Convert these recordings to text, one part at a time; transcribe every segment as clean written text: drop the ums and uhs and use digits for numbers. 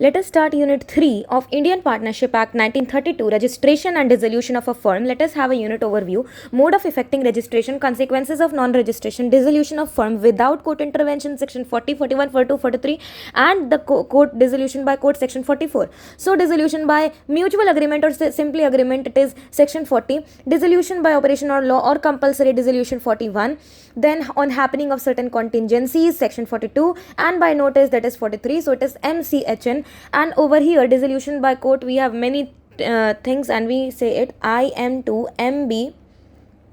Let us start Unit 3 of Indian Partnership Act 1932, Registration and Dissolution of a Firm. Let us have a unit overview. Mode of effecting registration, consequences of non-registration, dissolution of firm without court intervention, section 40, 41, 42, 43, and the court dissolution by court, section 44. So dissolution by mutual agreement or simply agreement, it is section 40. Dissolution by operation or law or compulsory dissolution, 41. Then on happening of certain contingencies, section 42, and by notice, that is 43. So it is MCHN. And over here, dissolution by court, we have many things, and we say it IM2MB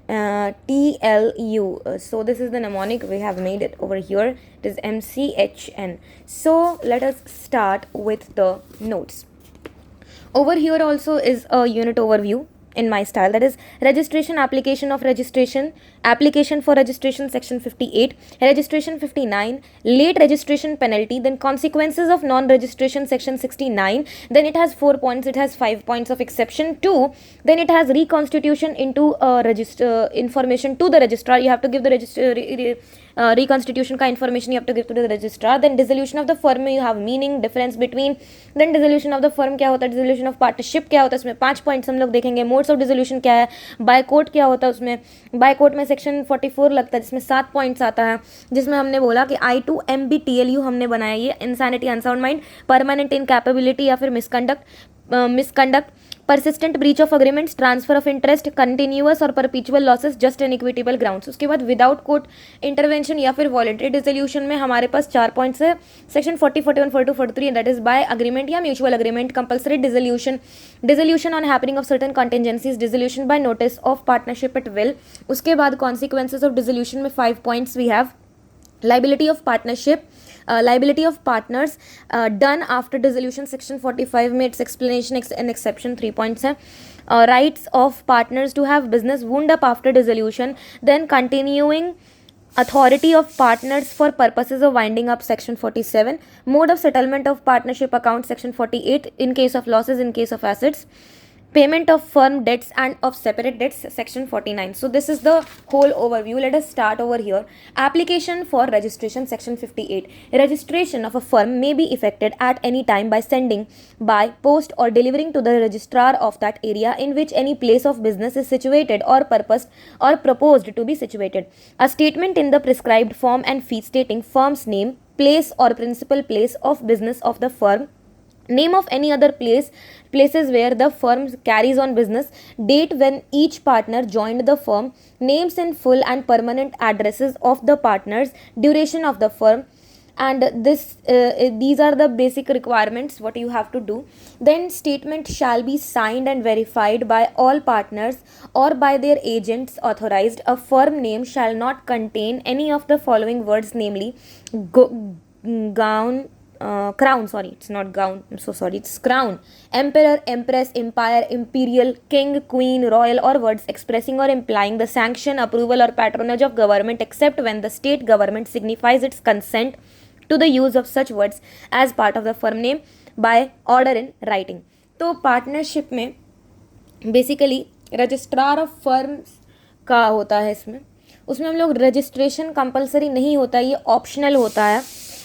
TLU. So this is the mnemonic, we have made it over here. It is MCHN. So let us start with the notes. Over here also is a unit overview in my style, that is registration, application of registration, application for registration, section 58, registration 59, late registration penalty, then consequences of non-registration, section 69. Then it has 4 points, it has 5 points of exception 2. Then it has reconstitution into register information to the registrar. You have to give the reconstitution का information you have to give to the registrar. Then dissolution of the firm में you have meaning, difference between. Then dissolution of the firm क्या होता है, dissolution of partnership क्या होता है, इसमें 5 points हम लोग देखेंगे. मोड्स ऑफ डिसोल्यूशन क्या है, बाय कोर्ट क्या होता है, उसमें बाय कोर्ट में सेक्शन 44 लगता है जिसमें 7 पॉइंट्स आता है, जिसमें हमने बोला कि I2MBTLU हमने बनाया ये insanity, unsound mind, permanent incapability या फिर misconduct, persistent breach of agreements, transfer of interest, continuous और perpetual losses, just and equitable grounds. उसके बाद विदाउट कोर्ट इंटरवेंशन या फिर वॉलेंटरी डिसोल्यूशन में हमारे पास 4 पॉइंट्स है, section 40, 41, 42, 43, that is by agreement या mutual agreement, compulsory dissolution on happening of certain contingencies, dissolution by notice of partnership at will. उसके बाद कॉन्सिक्वेंसेज ऑफ डिसोल्यूशन में 5 points we have. Liability of partnership, liability of partners done after dissolution, section 45 में its explanation and exception 3 points है. Rights of partners to have business wound up after dissolution, then continuing authority of partners for purposes of winding up, section 47. Mode of settlement of partnership account, section 48, in case of losses, in case of assets. Payment of firm debts and of separate debts, section 49. So this is the whole overview. Let us start over here. Application for registration, section 58. Registration of a firm may be effected at any time by sending by post or delivering to the registrar of that area in which any place of business is situated or purposed or proposed to be situated, a statement in the prescribed form and fee stating firm's name, place or principal place of business of the firm, name of any other places where the firm carries on business, date when each partner joined the firm, names in full and permanent addresses of the partners, duration of the firm, and these are the basic requirements what you have to do. Then statement shall be signed and verified by all partners or by their agents authorized. A firm name shall not contain any of the following words, namely crown, sorry, it's not gown, I'm so sorry, it's crown, emperor, empress, empire, imperial, king, queen, royal, or words expressing or implying the sanction, approval, or patronage of government, except when the state government signifies its consent to the use of such words as part of the firm name by order in writing. तो partnership में basically registrar of firms का होता है, उसमें हम लोग registration compulsory नहीं होता है, ये ऑप्शनल होता है,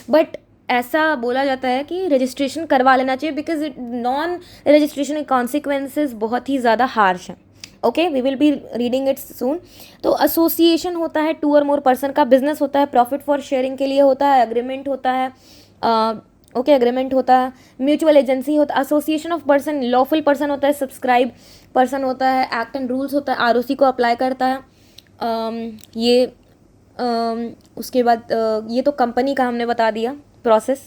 बट ऐसा बोला जाता है कि रजिस्ट्रेशन करवा लेना चाहिए बिकॉज नॉन रजिस्ट्रेशन के कॉन्सिक्वेंसेज बहुत ही ज़्यादा हार्श हैं. Okay, we will be reading it soon. तो एसोसिएशन होता है 2 और मोर पर्सन का, बिजनेस होता है प्रॉफिट फॉर शेयरिंग के लिए होता है, एग्रीमेंट होता है, ओके एग्रीमेंट होता है, म्यूचुअल एजेंसी होता है, association of person lawful person होता है, सब्सक्राइब पर्सन होता है, एक्ट एंड रूल्स होता है, आरओसी को अप्लाई करता है. ये उसके बाद ये तो कंपनी का हमने बता दिया प्रोसेस,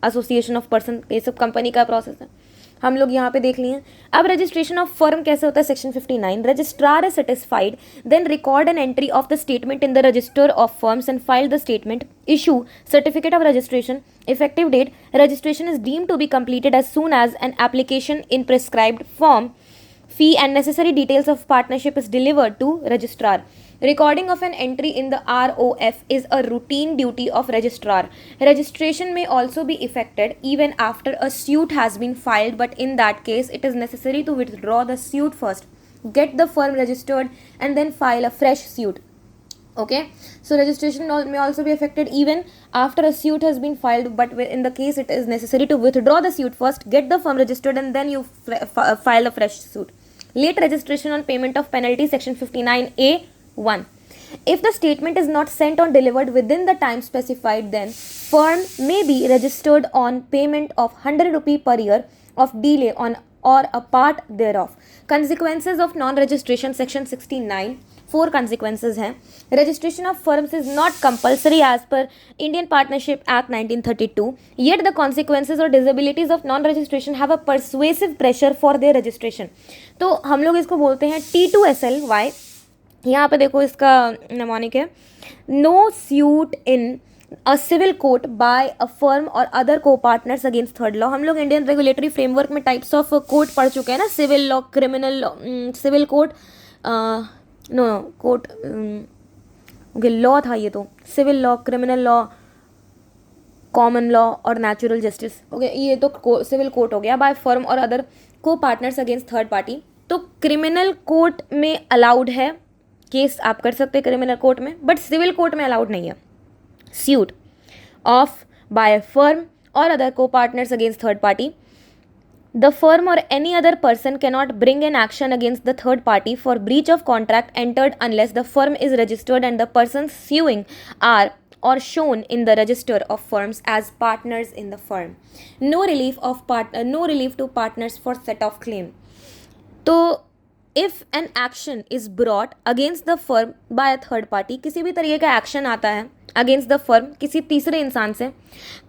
एसोसिएशन ऑफ पर्सन, ये सब कंपनी का प्रोसेस है, हम लोग यहाँ पे देख लिए. अब रजिस्ट्रेशन ऑफ फर्म कैसे होता है, section 59. Registrar is satisfied then record an entry of the statement in the register of firms and file the statement, issue certificate of registration, effective date, registration is deemed to be completed as soon as an application in prescribed form, fee and necessary details of partnership is delivered to registrar. Recording of an entry in the ROF is a routine duty of registrar. Registration may also be effected even after a suit has been filed, but in that case it is necessary to withdraw the suit first, get the firm registered, and then file a fresh suit. Okay, so registration may also be affected even after a suit has been filed, but in the case it is necessary to withdraw the suit first, get the firm registered, and then you file a fresh suit. Late registration on payment of penalty, section 59A(1). If the statement is not sent or delivered within the time specified, then firm may be registered on payment of 100 rupee per year of delay on or a part thereof. Consequences of non-registration, section 69. 4 consequences हैं. Registration of firms is not compulsory as per Indian Partnership Act 1932. Yet the consequences or disabilities of non-registration have a persuasive pressure for their registration. तो हम लोग इसको बोलते हैं T2SL. Why? यहाँ पे देखो इसका नमोनिक है. No suit in a civil court by a firm or other co-partners against third law. हम लोग इंडियन रेगुलेटरी फ्रेमवर्क में टाइप्स ऑफ कोर्ट पढ़ चुके हैं ना. Civil law, criminal, civil court, no court, okay law था ये तो. Civil law, criminal law, common law और नेचुरल जस्टिस. ओके, ये तो सिविल कोर्ट हो गया. बाय फर्म और अदर को पार्टनर्स अगेंस्ट थर्ड पार्टी. तो क्रिमिनल कोर्ट में अलाउड है, केस आप कर सकते हैं क्रिमिनल कोर्ट में, बट सिविल कोर्ट में अलाउड नहीं है. Suit of by a firm or other co-partners against third party. The firm or any other person cannot bring an action against the third party for breach of contract entered unless the firm is registered and the persons suing are or shown in the register of firms as partners in the firm. No relief to partners for set off claim. तो if an action is brought against the firm by a third party, किसी भी तरीके का action आता है against the firm किसी तीसरे इंसान से,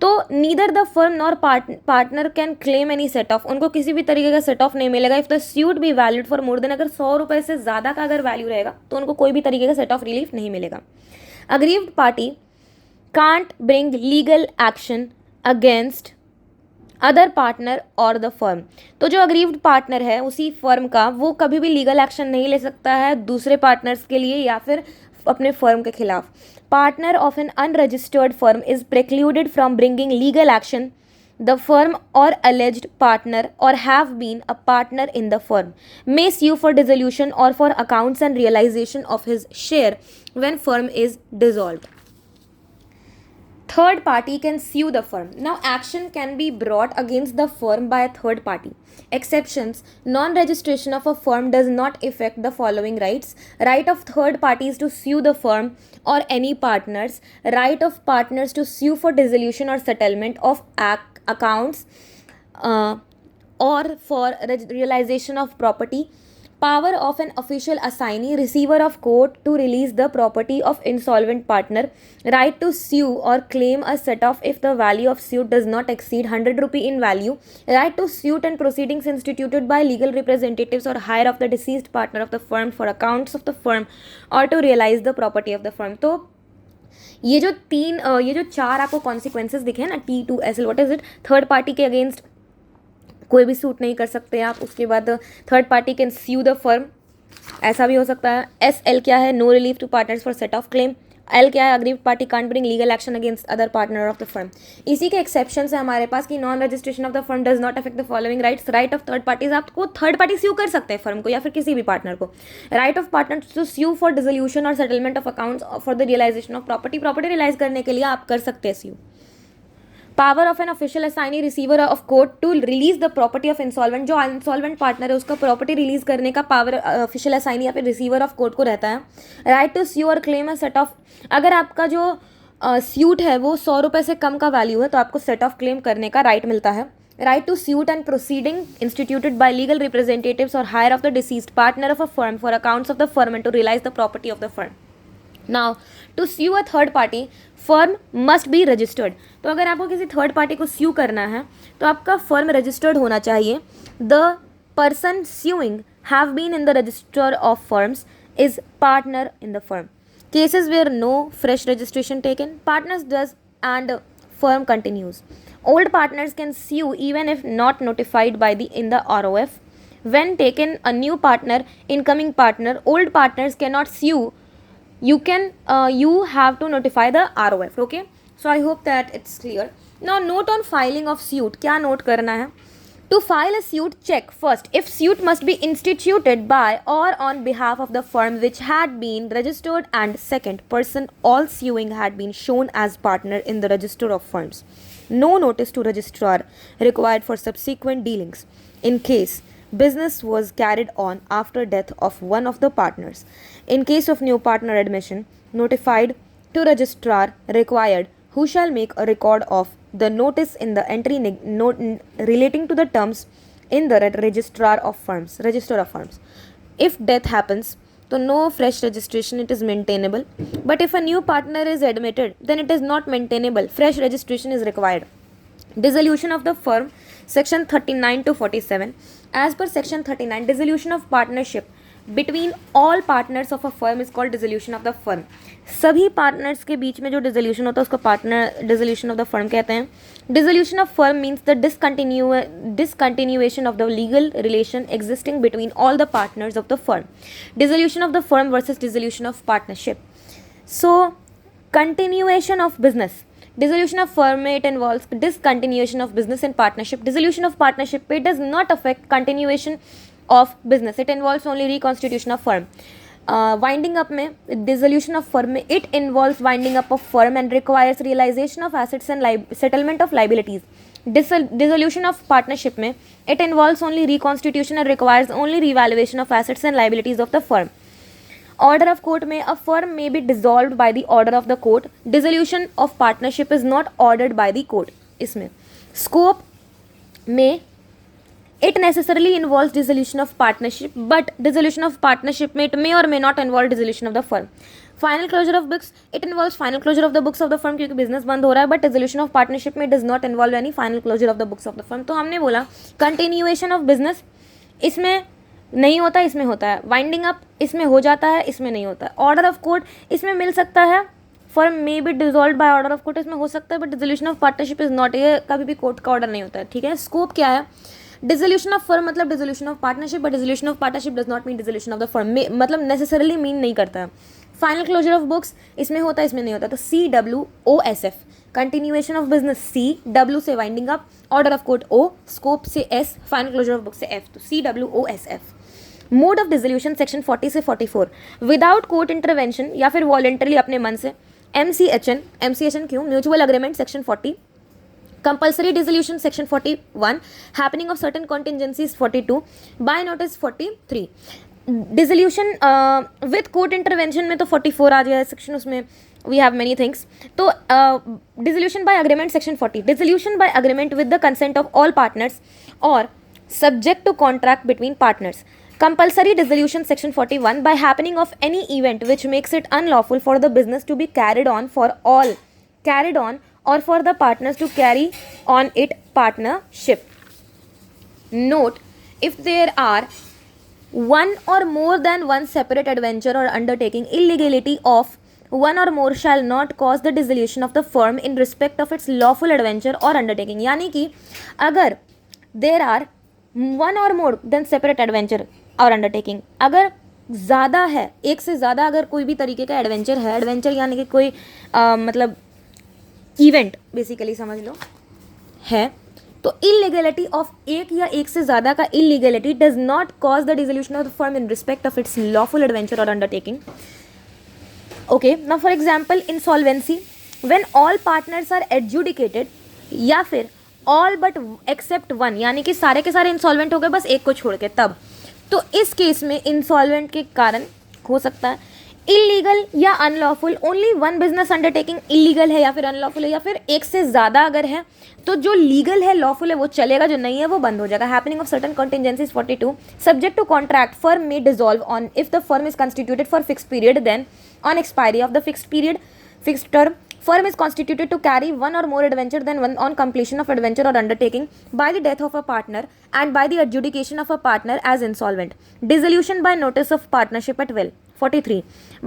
तो neither the firm nor partner can claim any set of. उनको किसी भी तरीके का सेट ऑफ नहीं मिलेगा. If the suit be valid for more than, अगर 100 रुपये से ज़्यादा का अगर वैल्यू रहेगा तो उनको कोई भी तरीके का सेट ऑफ रिलीफ नहीं मिलेगा. Aggrieved party can't bring legal action against other partner और द फर्म. तो जो अग्रीव्ड पार्टनर है उसी फर्म का, वो कभी भी लीगल एक्शन नहीं ले सकता है दूसरे पार्टनर्स के लिए या फिर अपने फर्म के खिलाफ. Partner of N unregistered firm is precluded from bringing legal action. The firm और alleged partner or have been a partner in the firm may sue for dissolution or for accounts and realization of his share when firm is dissolved. Third party can sue the firm. Now action can be brought against the firm by a third party. Exceptions: non-registration of a firm does not affect the following rights: right of third parties to sue the firm or any partners, right of partners to sue for dissolution or settlement of accounts or for realization of property, power of an official assignee, receiver of court to release the property of insolvent partner, right to sue or claim a set-off if the value of suit does not exceed 100 rupee in value, right to suit and proceedings instituted by legal representatives or higher of the deceased partner of the firm for accounts of the firm or to realize the property of the firm. तो ये जो 4 आपको consequences दिखे हैं ना, T2SL, what is it? Third party के against कोई भी सूट नहीं कर सकते आप. उसके बाद third party can sue the firm, ऐसा भी हो सकता है. SL क्या है? No relief to partners for set off claim. L क्या है? Aggrieved party can't bring legal action against other partner of the firm. इसी के एक्सेप्शन है हमारे पास कि non registration of the firm does not affect the following rights. Right of third parties, आपको third party स्यू कर सकते हैं फर्म को या फिर किसी भी पार्टनर को. Right of partner to sue for dissolution और settlement of accounts for the realisation of property. Property realise करने के लिए आप कर सकते हैं sue. Power of an official assignee, receiver of court to release the property of insolvent. जो insolvent partner है उसका प्रॉपर्टी रिलीज करने का पावर ऑफिशियल असाइनी या फिर रिसीवर ऑफ कोर्ट को रहता है. राइट टू स्यू और क्लेम अ सेट ऑफ. अगर आपका जो स्यूट है वो 100 रुपये से कम का वैल्यू है तो आपको सेट ऑफ क्लेम करने का राइट मिलता है. Right to suit and proceeding instituted by legal representatives और heir of the deceased partner of a firm for accounts of the firm and to realise the property of the firm. Now to sue a third party, firm must be registered. तो अगर आपको किसी third party को स्यू करना है तो आपका firm registered होना चाहिए. The person suing have been in the register of firms is partner in the firm. Cases where no fresh registration taken, partners does and firm continues. Old partners can sue even if not notified by in the ROF. When taken a new partner, incoming partner, old partners cannot sue. You have to notify the ROF. Okay, so I hope that it's clear. Now note on filing of suit. क्या note करना है? To file a suit, check first if suit must be instituted by or on behalf of the firm which had been registered, and second, person all suing had been shown as partner in the register of firms. No notice to registrar required for subsequent dealings in case business was carried on after death of one of the partners. In case of new partner admission, notified to registrar required, who shall make a record of the notice in the entry relating to the terms in the register of firms. If death happens, so no fresh registration, it is maintainable. But if a new partner is admitted, then it is not maintainable. Fresh registration is required. Dissolution of the firm, section 39 to 47. As per section 39, dissolution of partnership between all partners of a firm is called dissolution of the firm. सभी partners के बीच में जो dissolution होता है उसको partner dissolution of the firm कहते हैं. Dissolution of firm means the discontinuation of the legal relation existing between all the partners of the firm. Dissolution of the firm versus dissolution of partnership. So continuation of business. Dissolution of firm, it involves discontinuation of business and partnership. Dissolution of partnership, it does not affect continuation of business. It involves only reconstitution of firm. Winding up में dissolution of firm में it involves winding up of firm and requires realization of assets and settlement of liabilities. Dissolution of partnership में it involves only reconstitution and requires only revaluation of assets and liabilities of the firm. Order of court में a firm may be dissolved by the order of the court. Dissolution of partnership is not ordered by the court. इसमें scope में it necessarily involves dissolution of partnership, but dissolution of partnership it may or may not involve dissolution of the firm. Final closure of books, it involves final closure of the books of the firm क्योंकि business बंद हो रहा है, but dissolution of partnership में does not involve any final closure of the books of the firm. तो हमने बोला continuation of business इसमें नहीं होता, इसमें होता है. वाइंडिंग अप इसमें हो जाता है, इसमें नहीं होता है. ऑर्डर ऑफ कोर्ट इसमें मिल सकता है. Firm may be dissolve by order of court इसमें हो सकता है, but dissolution of partnership is not, ये कभी भी कोर्ट का ऑर्डर नहीं होता है. ठीक है. स्कोप क्या है? डिसोल्यूशन ऑफ फर्म मतलब dissolution of partnership, but dissolution of partnership does not mean dissolution of the firm, मतलब नेसेसरली मीन नहीं करता है. फाइनल क्लोजर ऑफ बुक्स इसमें होता है, इसमें नहीं होता. तो CWOSF continuation of business, CW से winding up, order of court O, scope से S, final closure of book से F. तो CWOSF. Mode of dissolution section 40 से 44 विदाउट कोर्ट इंटरवेंशन या फिर वॉलेंटरली अपने मन से. MCHN क्यों? Mutual agreement section 40. Compulsory dissolution section 41. Happening of certain contingencies 42. By notice 43. Dissolution with court intervention में तो 44 आ जाए सेक्शन, उसमें वी हैव मेनी थिंग्स. तो dissolution by agreement section 40. Dissolution by agreement with the consent of all partners और subject to contract between partners. Compulsory dissolution section 41 by happening of any event which makes it unlawful for the business to be carried on or for the partners to carry on it partnership. Note, if there are one or more than one separate adventure or undertaking, illegality of one or more shall not cause the dissolution of the firm in respect of its lawful adventure or undertaking. यानी कि अगर there are one और more than separate adventure और undertaking, अगर ज़्यादा है, एक से ज़्यादा अगर कोई भी तरीके का एडवेंचर है, एडवेंचर यानी कि कोई मतलब इवेंट बेसिकली समझ लो है, तो इलीगलिटी ऑफ एक या एक से ज़्यादा का illegality does not cause the dissolution of the firm in respect of its lawful adventure और undertaking. Okay, now for example insolvency when all partners are adjudicated, या फिर ऑल बट एक्सेप्ट वन, यानी कि सारे के सारे इंसॉल्वेंट हो गए बस एक को छोड़ के, तब तो इस केस में इंसॉल्वेंट के कारण हो सकता है इलीगल या unlawful. Only one business undertaking illegal है या फिर अनलॉफुल है, या फिर एक से ज़्यादा अगर है तो जो लीगल है लॉफुल है वो चलेगा, जो नहीं है वो बंद हो जाएगा. Happening of certain contingencies 42. Subject to contract, firm में dissolve on if the firm is constituted for fixed period, then on expiry of the fixed term firm is constituted to carry one or more adventure than one on completion of adventure or undertaking by the death of a partner and by the adjudication of a partner as insolvent. Dissolution by notice of partnership at will. 43.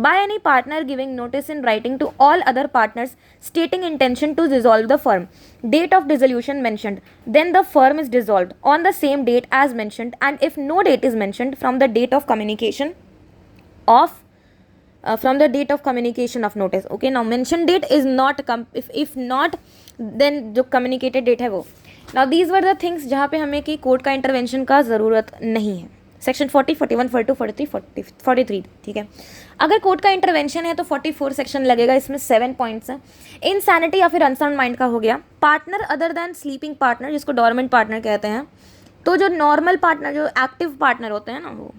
By any partner giving notice in writing to all other partners stating intention to dissolve the firm. Date of dissolution mentioned. Then the firm is dissolved on the same date as mentioned, and if no date is mentioned from the date of communication of from the date of communication of notice. Okay, now mention date is not if not, then जो communicated date है वो. Now these were the things जहाँ पे हमें कि court का intervention का ज़रूरत नहीं है। सेक्शन 40, 41, 42, 43, 43, ठीक है। अगर कोर्ट का इंटरवेंशन है तो 44 सेक्शन लगेगा, इसमें 7 पॉइंट्स हैं। इनसैनिटी या फिर अनसाउंड माइंड का हो गया। Partner other then sleeping partner, जिसको डोरमेंट पार्टनर कहते हैं, तो जो नॉर्मल पार्टनर, जो एक्टिव पार्टनर होते हैं ना, वो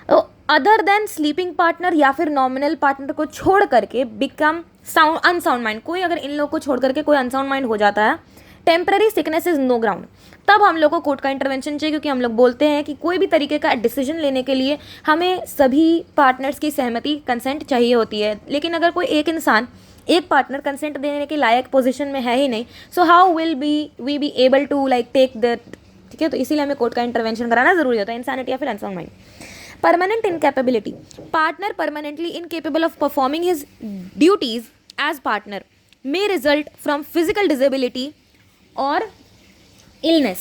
तो अदर देन स्लीपिंग पार्टनर या फिर नॉमिनल पार्टनर को छोड़ करके बिकम अनसाउंड माइंड। कोई अगर इन लोगों को छोड़ करके कोई अनसाउंड माइंड हो जाता है, temporary sickness is no ground, तब हम लोग को कोर्ट का इंटरवेंशन चाहिए, क्योंकि हम लोग बोलते हैं कि कोई भी तरीके का डिसीजन लेने के लिए हमें सभी पार्टनर्स की सहमति, कंसेंट चाहिए होती है। लेकिन अगर कोई एक इंसान, एक पार्टनर कंसेंट देने के लायक पोजीशन में है ही नहीं, so how will we be able to like take that, ठीक है। तो इसीलिए हमें कोर्ट का इंटरवेंशन कराना जरूरी होता है, इंसैनिटी या फिर unsound mind. Permanent incapability, partner permanently incapable of performing his duties as partner may result from physical disability और इलनेस।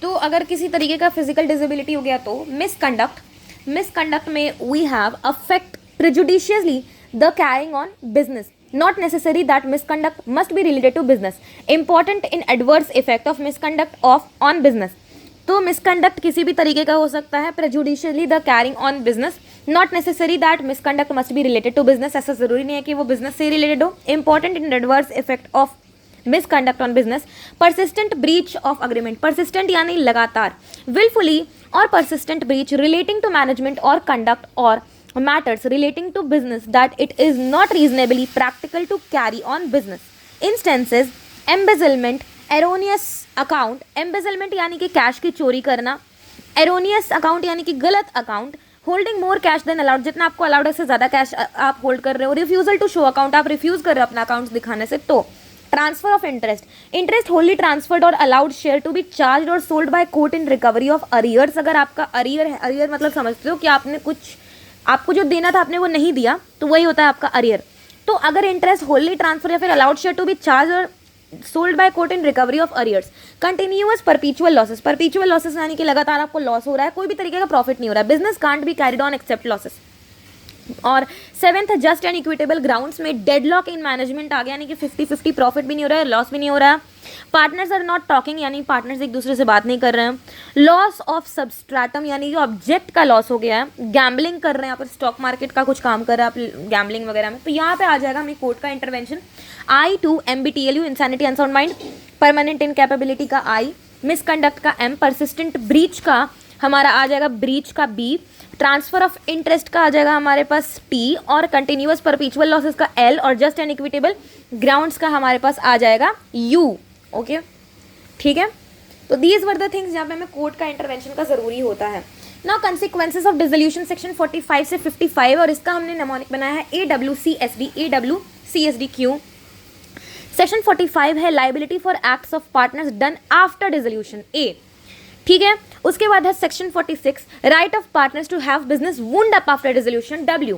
तो अगर किसी तरीके का फिजिकल डिसेबिलिटी हो गया तो मिसकंडक्ट में we have affect prejudicially the carrying on business, not necessary that misconduct must be related to business, important in adverse effect of misconduct on business। तो मिसकंडक्ट किसी भी तरीके का हो सकता है, prejudicially the carrying on business, not necessary that misconduct must be related to business, ऐसा जरूरी नहीं है कि वो बिजनेस से रिलेटेड हो। Important in adverse effect of misconduct on business, persistent breach of agreement, persistent यानी लगातार, विलफुली और persistent breach relating to management और कंडक्ट और matters relating to business that it is not reasonably practical to carry on business। Instances: embezzlement, erroneous account, embezzlement यानी कि cash की चोरी करना, erroneous account यानी कि गलत account, holding more cash than allowed, जितना आपको अलाउड है उससे ज़्यादा कैश आप होल्ड कर रहे हो, रिफ्यूजल टू शो अकाउंट, आप रिफ्यूज कर रहे हो अपना अकाउंट दिखाने से, तो transfer of interest wholly transferred और allowed share to be charge और sold by court in recovery of arrears. अगर आपका अरियर है, अरियर मतलब समझते हो कि आपने कुछ, आपको जो देना था आपने वो नहीं दिया, तो वही होता है आपका अरियर। तो अगर इंटरेस्ट होली ट्रांसफर या फिर allowed share to be charge और sold by court in recovery of arrears, continuous perpetual losses यानी कि लगातार आपको लॉस हो रहा है, कोई भी तरीके का प्रॉफिट नहीं हो रहा है, business can't be carried on except losses. और 7th just and equitable grounds में डेडलॉक इन मैनेजमेंट आ गया, यानी कि 50-50 प्रॉफिट भी नहीं हो रहा है, लॉस भी नहीं हो रहा है। पार्टनर्स आर नॉट टॉकिंग, यानी पार्टनर्स एक दूसरे से बात नहीं कर रहे हैं। लॉस ऑफ सबस्ट्राटम यानी कि ऑब्जेक्ट का लॉस हो गया है। गैम्बलिंग कर रहे हैं, यहाँ पर स्टॉक मार्केट का कुछ काम कर रहे हैं आप गैम्बलिंग वगैरह में, तो यहाँ पे आ जाएगा हमें कोर्ट का intervention. I2 MBTLU, insanity unsound mind, permanent incapability का I, मिसकंडक्ट का M, परसिस्टेंट ब्रीच का हमारा आ जाएगा ब्रीच का B, ट्रांसफर ऑफ इंटरेस्ट का आ जाएगा हमारे पास T, और कंटिन्यूअस परपीचुअल लॉसेस का L, और जस्ट एंड इक्विटेबल ग्राउंड्स का हमारे पास आ जाएगा U। ओके, ठीक है। तो दीज वर द थिंग्स जहाँ पे हमें कोर्ट का इंटरवेंशन का जरूरी होता है। Now consequences of dissolution section 45 से 55, और इसका हमने नेमोनिक बनाया है AWCSD क्यों। सेक्शन 45 है liability for acts of partners done after dissolution A, ठीक है। उसके बाद है section 46 right of partners to have business wound up after dissolution W।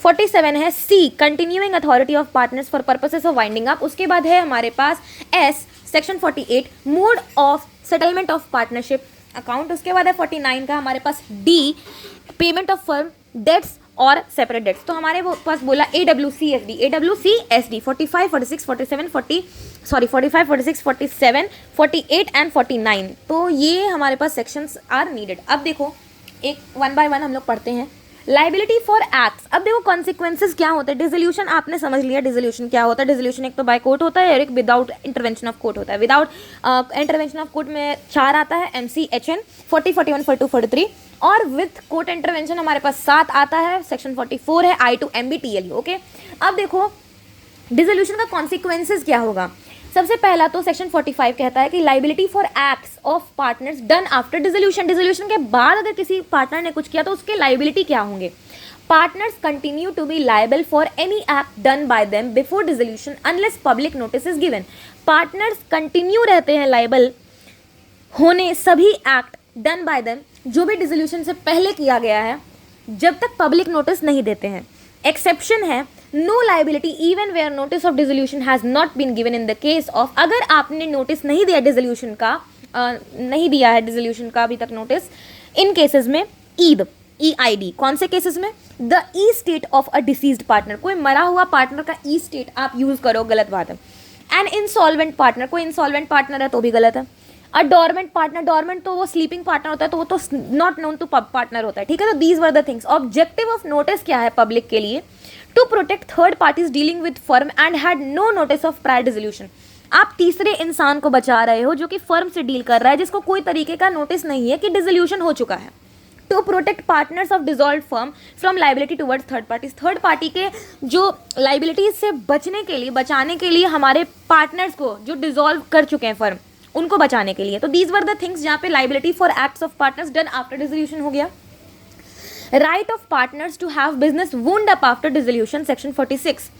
47 है C continuing authority of partners for purposes of winding up. उसके बाद है हमारे पास S section 48 mode of settlement of partnership account. उसके बाद है 49 का हमारे पास D payment of firm debts और सेपरेट डेट्स। तो हमारे पास बोला AWCSD 45, 46, 47, 45, 46, 47, 48 एंड 49। तो ये हमारे पास सेक्शंस आर नीडेड। अब देखो एक वन बाय वन हम लोग पढ़ते हैं। लाइबिलिटी फॉर एक्ट्स, अब देखो कॉन्सिक्वेंसेज क्या होते हैं। डिसोल्यूशन आपने समझ लिया, डिसोल्यूशन क्या होता है। डिसोल्यूशन एक तो बाय कोर्ट होता है और एक विदाउट इंटरवेंशन ऑफ कोर्ट होता है। विदाउट इंटरवेंशन ऑफ कोर्ट में 4 आता है, MCHN 40, 41, 42, 43, और विथ कोर्ट इंटरवेंशन हमारे पास 7 आता है, सेक्शन 44 है I2 MBTLU। ओके, अब देखो डिसोल्यूशन का कॉन्सिक्वेंसेज क्या होगा। सबसे पहला तो सेक्शन 45 कहता है कि liability for acts of partners done after dissolution, dissolution के बाद अगर किसी पार्टनर ने कुछ किया तो उसके लाइबिलिटी क्या होंगे। Partners continue to be liable for any act done by them before dissolution unless public notice is given. Partners continue रहते हैं लाइबल होने सभी एक्ट डन बाय देम जो भी डिसोल्यूशन से पहले किया गया है, जब तक पब्लिक नोटिस नहीं देते हैं। एक्सेप्शन है no liability even where notice of dissolution has not been given in the case of, अगर आपने नोटिस नहीं दिया डिसोल्यूशन का, नहीं दिया है डिसोल्यूशन का अभी तक नोटिस, इन केसेस में ईद EID, कौन से केसेस में, the E state of a deceased partner, कोई मरा हुआ पार्टनर का ई स्टेट आप यूज करो, गलत बात है। एन इंसॉल्वेंट पार्टनर, कोई इंसॉल्वेंट पार्टनर है तो भी गलत है। अ डोरमेंट पार्टनर, डोरमेंट तो वो स्लीपिंग पार्टनर होता है, तो वो तो नॉट नोन टू पार्टनर होता है, ठीक है। तो these were the things. Objective of notice क्या है पब्लिक के लिए? To protect third parties dealing with firm and had no notice of prior dissolution. आप तीसरे इंसान को बचा रहे हो जो कि फर्म से डील कर रहा है, जिसको कोई तरीके का नोटिस नहीं है कि डिसोल्यूशन हो चुका है। To protect partners of dissolve firm from liability towards third parties. Third party के जो लाइबिलिटीज से बचने के लिए, बचाने के लिए हमारे पार्टनर्स को जो डिजॉल्व कर चुके हैं फर्म, उनको बचाने के लिए। तो दीज वर द थिंग्स जहाँ पे liability for acts of partners done after dissolution हो गया। Right of partners to have business wound up after dissolution, section 46।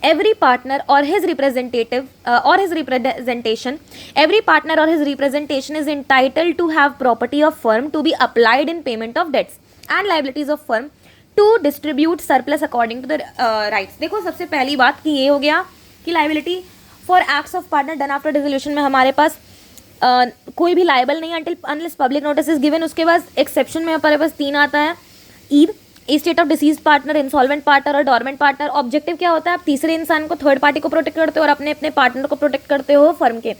Every partner or his representative or his representation, every partner or his representation is entitled to have property of firm to be applied in payment of debts and liabilities of firm to distribute surplus according to the rights। देखो सबसे पहली बात कि ये हो गया कि liability for acts of partner done after dissolution में हमारे पास कोई भी liable नहीं until unless public notice is given। उसके बाद एक्सेप्शन में हमारे पास 3 आता है, Eid, state of disease partner, insolvent partner और डोरमेंट पार्टनर। ऑब्जेक्टिव क्या होता है? आप तीसरे इंसान को, थर्ड पार्टी को प्रोटेक्ट करते हो और अपने अपने पार्टनर को प्रोटेक्ट करते हो फर्म के।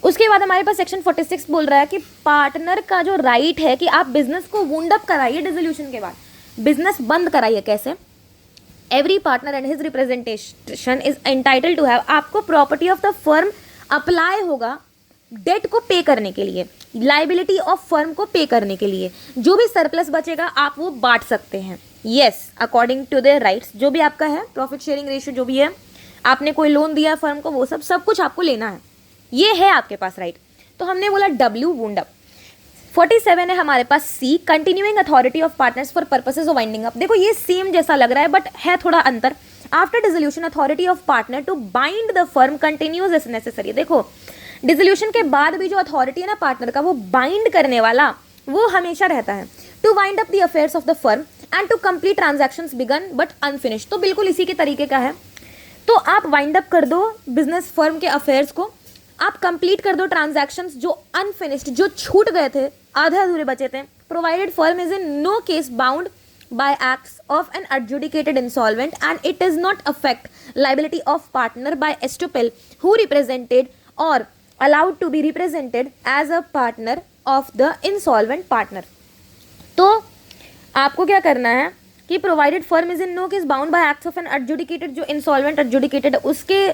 उसके बाद हमारे पास सेक्शन 46 बोल रहा है कि पार्टनर का जो राइट है कि आप बिजनेस को वुंड अप कराइए डिसोल्यूशन के बाद, बिजनेस बंद कराइए। कैसे? Every partner and his representation is entitled to have, आपको property of the firm apply होगा डेट को पे करने के लिए, लाइबिलिटी ऑफ फर्म को पे करने के लिए। जो भी सरप्लस बचेगा आप वो बांट सकते हैं, yes, according to their rights. जो भी आपका है प्रॉफिट शेयरिंग रेशियो, जो भी है, आपने कोई लोन दिया फर्म को, वो सब कुछ आपको लेना है, ये है आपके पास राइट। तो हमने बोला डब्ल्यू वुंड अप। 47 है हमारे पास C, continuing authority of partners for purposes of winding up. देखो ये सेम जैसा लग रहा है बट है थोड़ा अंतर। After dissolution authority of partner to bind the firm continues as necessary. देखो डिसोल्यूशन के बाद भी जो अथॉरिटी है ना पार्टनर का, वो बाइंड करने वाला वो हमेशा रहता है। To wind up the affairs of the firm and to complete transactions begun but unfinished. तो बिल्कुल इसी के तरीके का है। तो आप वाइंड अप कर दो बिजनेस फर्म के अफेयर्स को, आप कंप्लीट कर दो ट्रांजैक्शंस जो अनफिनिश्ड, जो छूट गए थे, आधे अधूरे बचे थे। Provided firm is in no case bound by acts of an adjudicated insolvent and it does not affect liability of partner by estoppel who represented or allowed to be represented as a partner of the insolvent partner। तो आपको क्या करना है कि provided firm is in no case bound by acts of an adjudicated, जो insolvent एडजुडिकेटेड उसके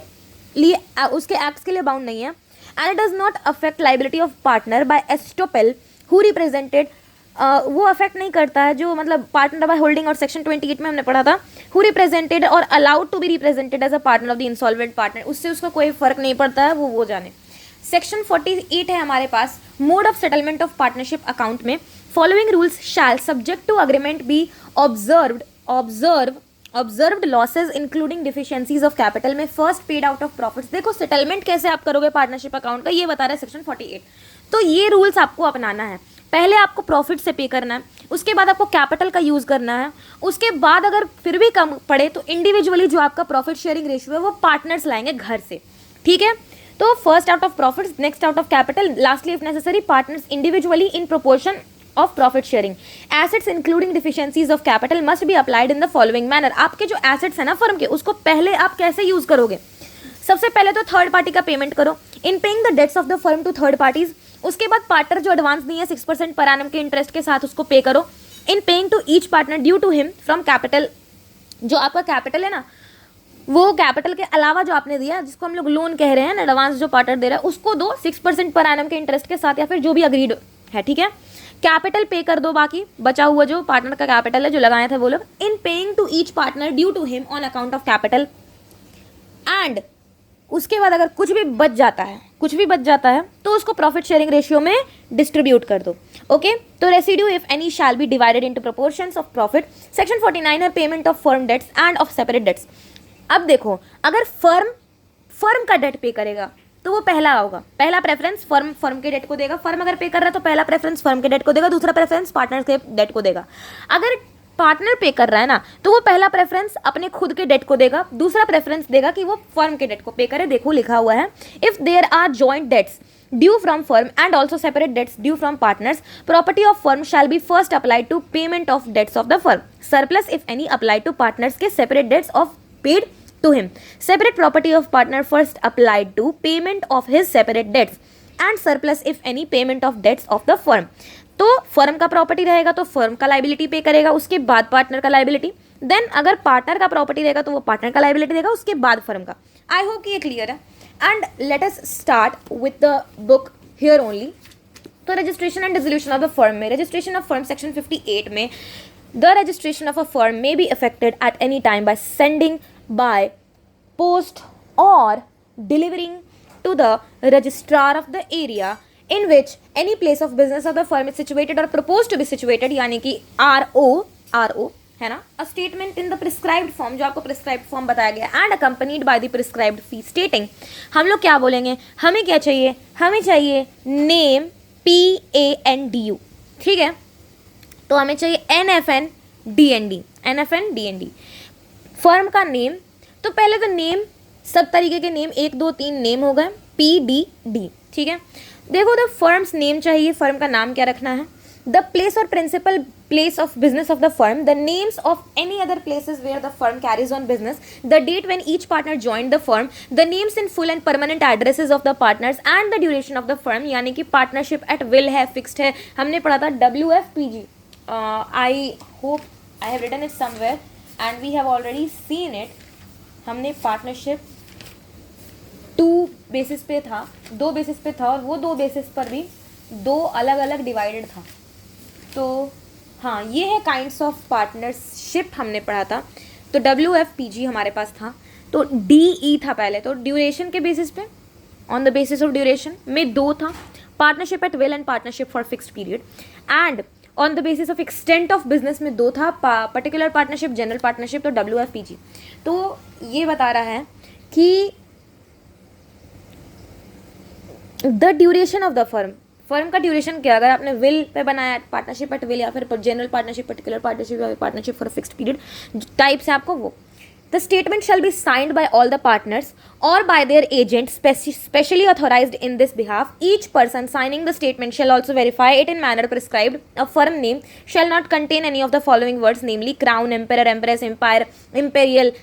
लिए, उसके एक्ट्स के लिए बाउंड नहीं है। And it does not affect liability of partner by estoppel who represented, वो अफेक्ट नहीं करता है जो मतलब पार्टनर बाय होल्डिंग, और सेक्शन 28 में हमने पढ़ा था हु रिप्रेजेंटेड और allowed to be represented as a partner of the insolvent partner, उससे उसका कोई फर्क नहीं पड़ता है, वो जाने। सेक्शन 48 है हमारे पास mode of settlement of partnership account में। Following rules shall subject to agreement be observed losses including deficiencies of capital में first paid out of profits. देखो सेटलमेंट कैसे आप करोगे पार्टनरशिप अकाउंट का, ये बता रहा है सेक्शन 48। तो ये रूल्स आपको अपनाना है। पहले आपको प्रॉफिट से पे करना है, उसके बाद आपको कैपिटल का यूज़ करना है, उसके बाद अगर फिर भी कम पड़े तो इंडिविजुअली जो आपका प्रॉफिट शेयरिंग रेशियो है वो पार्टनर्स लाएंगे घर से, ठीक है। तो first out of profits, next out of capital, lastly if necessary partners individually in proportion of profit sharing. Assets including deficiencies of capital must be applied in the following manner. आपके जो assets है ना firm के, उसको पहले आप कैसे use करोगे? सबसे पहले तो थर्ड पार्टी का पेमेंट करो in paying the debts of the firm to third parties. उसके बाद पार्टनर जो एडवांस नहीं है 6% पर एनम के इंटरेस्ट के साथ उसको पे करो। In paying to each partner due to him from capital, जो आपका कैपिटल है ना, वो कैपिटल के अलावा जो आपने दिया, जिसको हम लोग लोन कह रहे हैं ना, एडवांस जो पार्टनर दे रहा है, उसको दो 6% पर एनम के इंटरेस्ट के साथ, या फिर जो भी अग्रीड है, ठीक है। कैपिटल पे कर दो, बाकी बचा हुआ जो पार्टनर का कैपिटल है जो लगाए थे वो लोग। In paying to each partner due to him on account of capital and उसके बाद अगर कुछ भी बच जाता है तो उसको प्रॉफिट शेयरिंग रेशियो में डिस्ट्रीब्यूट कर दो, ओके। तो residue if any shall be divided into proportions of profit. Section 49 है payment of firm debts and of separate debts. अब देखो अगर फर्म का डेट पे करेगा तो वो पहला होगा, पहला प्रेफरेंस फर्म के डेट को देगा। फर्म अगर पे कर रहा है तो पहला प्रेफरेंस फर्म के डेट को देगा, दूसरा प्रेफरेंस पार्टनर के डेट को देगा। अगर पार्टनर पे कर रहा है ना तो वो पहला प्रेफरेंस अपने खुद के डेट को देगा, दूसरा प्रेफरेंस देगा कि वो फर्म के डेट को पे करे। देखो लिखा हुआ है if there are joint debts due from firm and also separate debts due from partners, property of firm shall be first applied to payment of debts of the firm, surplus if any applied to partners के separate debts of paid to him, separate property of partner first applied to payment of his separate debts, and surplus if any payment of debts of the firm. तो firm का property रहेगा तो firm का liability पे करेगा, उसके बाद partner का लाइबिलिटी। देन अगर पार्टनर का प्रॉपर्टी रहेगा तो वो पार्टनर का लाइबिलिटी देगा, उसके बाद फर्म का। आई होप कि ये क्लियर है। And let us start with the book here only. तो registration and dissolution of the firm में, रजिस्ट्रेशन ऑफ फर्म सेक्शन 58 में, the registration of a firm may be affected at any time by sending by post और delivering to the registrar of the area in which any place of business of the firm is situated or proposed to be situated, यानी कि RO है ना, a statement in the prescribed form, जो आपको prescribed form बताया गया, and accompanied by the prescribed fee stating। हम लोग क्या बोलेंगे, हमें क्या चाहिए, हमें चाहिए name PANDU, ठीक है, तो हमें चाहिए NFN फर्म का नेम। तो पहले तो नेम, सब तरीके के नेम, 1 2 3 नेम हो गए, PDD, ठीक है। देखो द फर्म्स नेम चाहिए, फर्म का नाम क्या रखना है, द प्लेस और principal place of business of the firm, the names of any other places where the firm carries on business, the date when each partner joined the firm, the names in full and permanent addresses of the partners and the duration of the firm, यानी कि partnership at will है, fixed है। हमने पढ़ा था WFPG, I hope I have written it somewhere and we have already seen it. हमने partnership 2 basis पे था, 2 बेसिस पे था, और वो 2 बेसिस पर भी 2 अलग अलग डिवाइडेड था। तो हाँ, ये है काइंड्स ऑफ पार्टनरशिप हमने पढ़ा था। तो WFPG हमारे पास था, तो DE था पहले, तो ड्यूरेशन के बेसिस पे, on the basis of duration में 2 था, partnership at will and partnership for fixed period. And on the basis of extent of business में 2 था, पर्टिकुलर पार्टनरशिप, जनरल पार्टनरशिप, तो WFPG। तो ये बता रहा है कि the duration of the firm का ड्यूरेशन क्या, अगर आपने विल पे बनाया पार्टनरशिप एट विल या फिर जनरल पार्टनरशिप, पर्टिकुलर पार्टनरशिप या partnership for fixed period type से आपको वो, the statement shall be signed by all the partners और by their agent specially authorised in this behalf. Each person signing the statement shall also verify it in manner prescribed. A firm name shall not contain any of the following words, namely crown, emperor, empress, empire, imperial,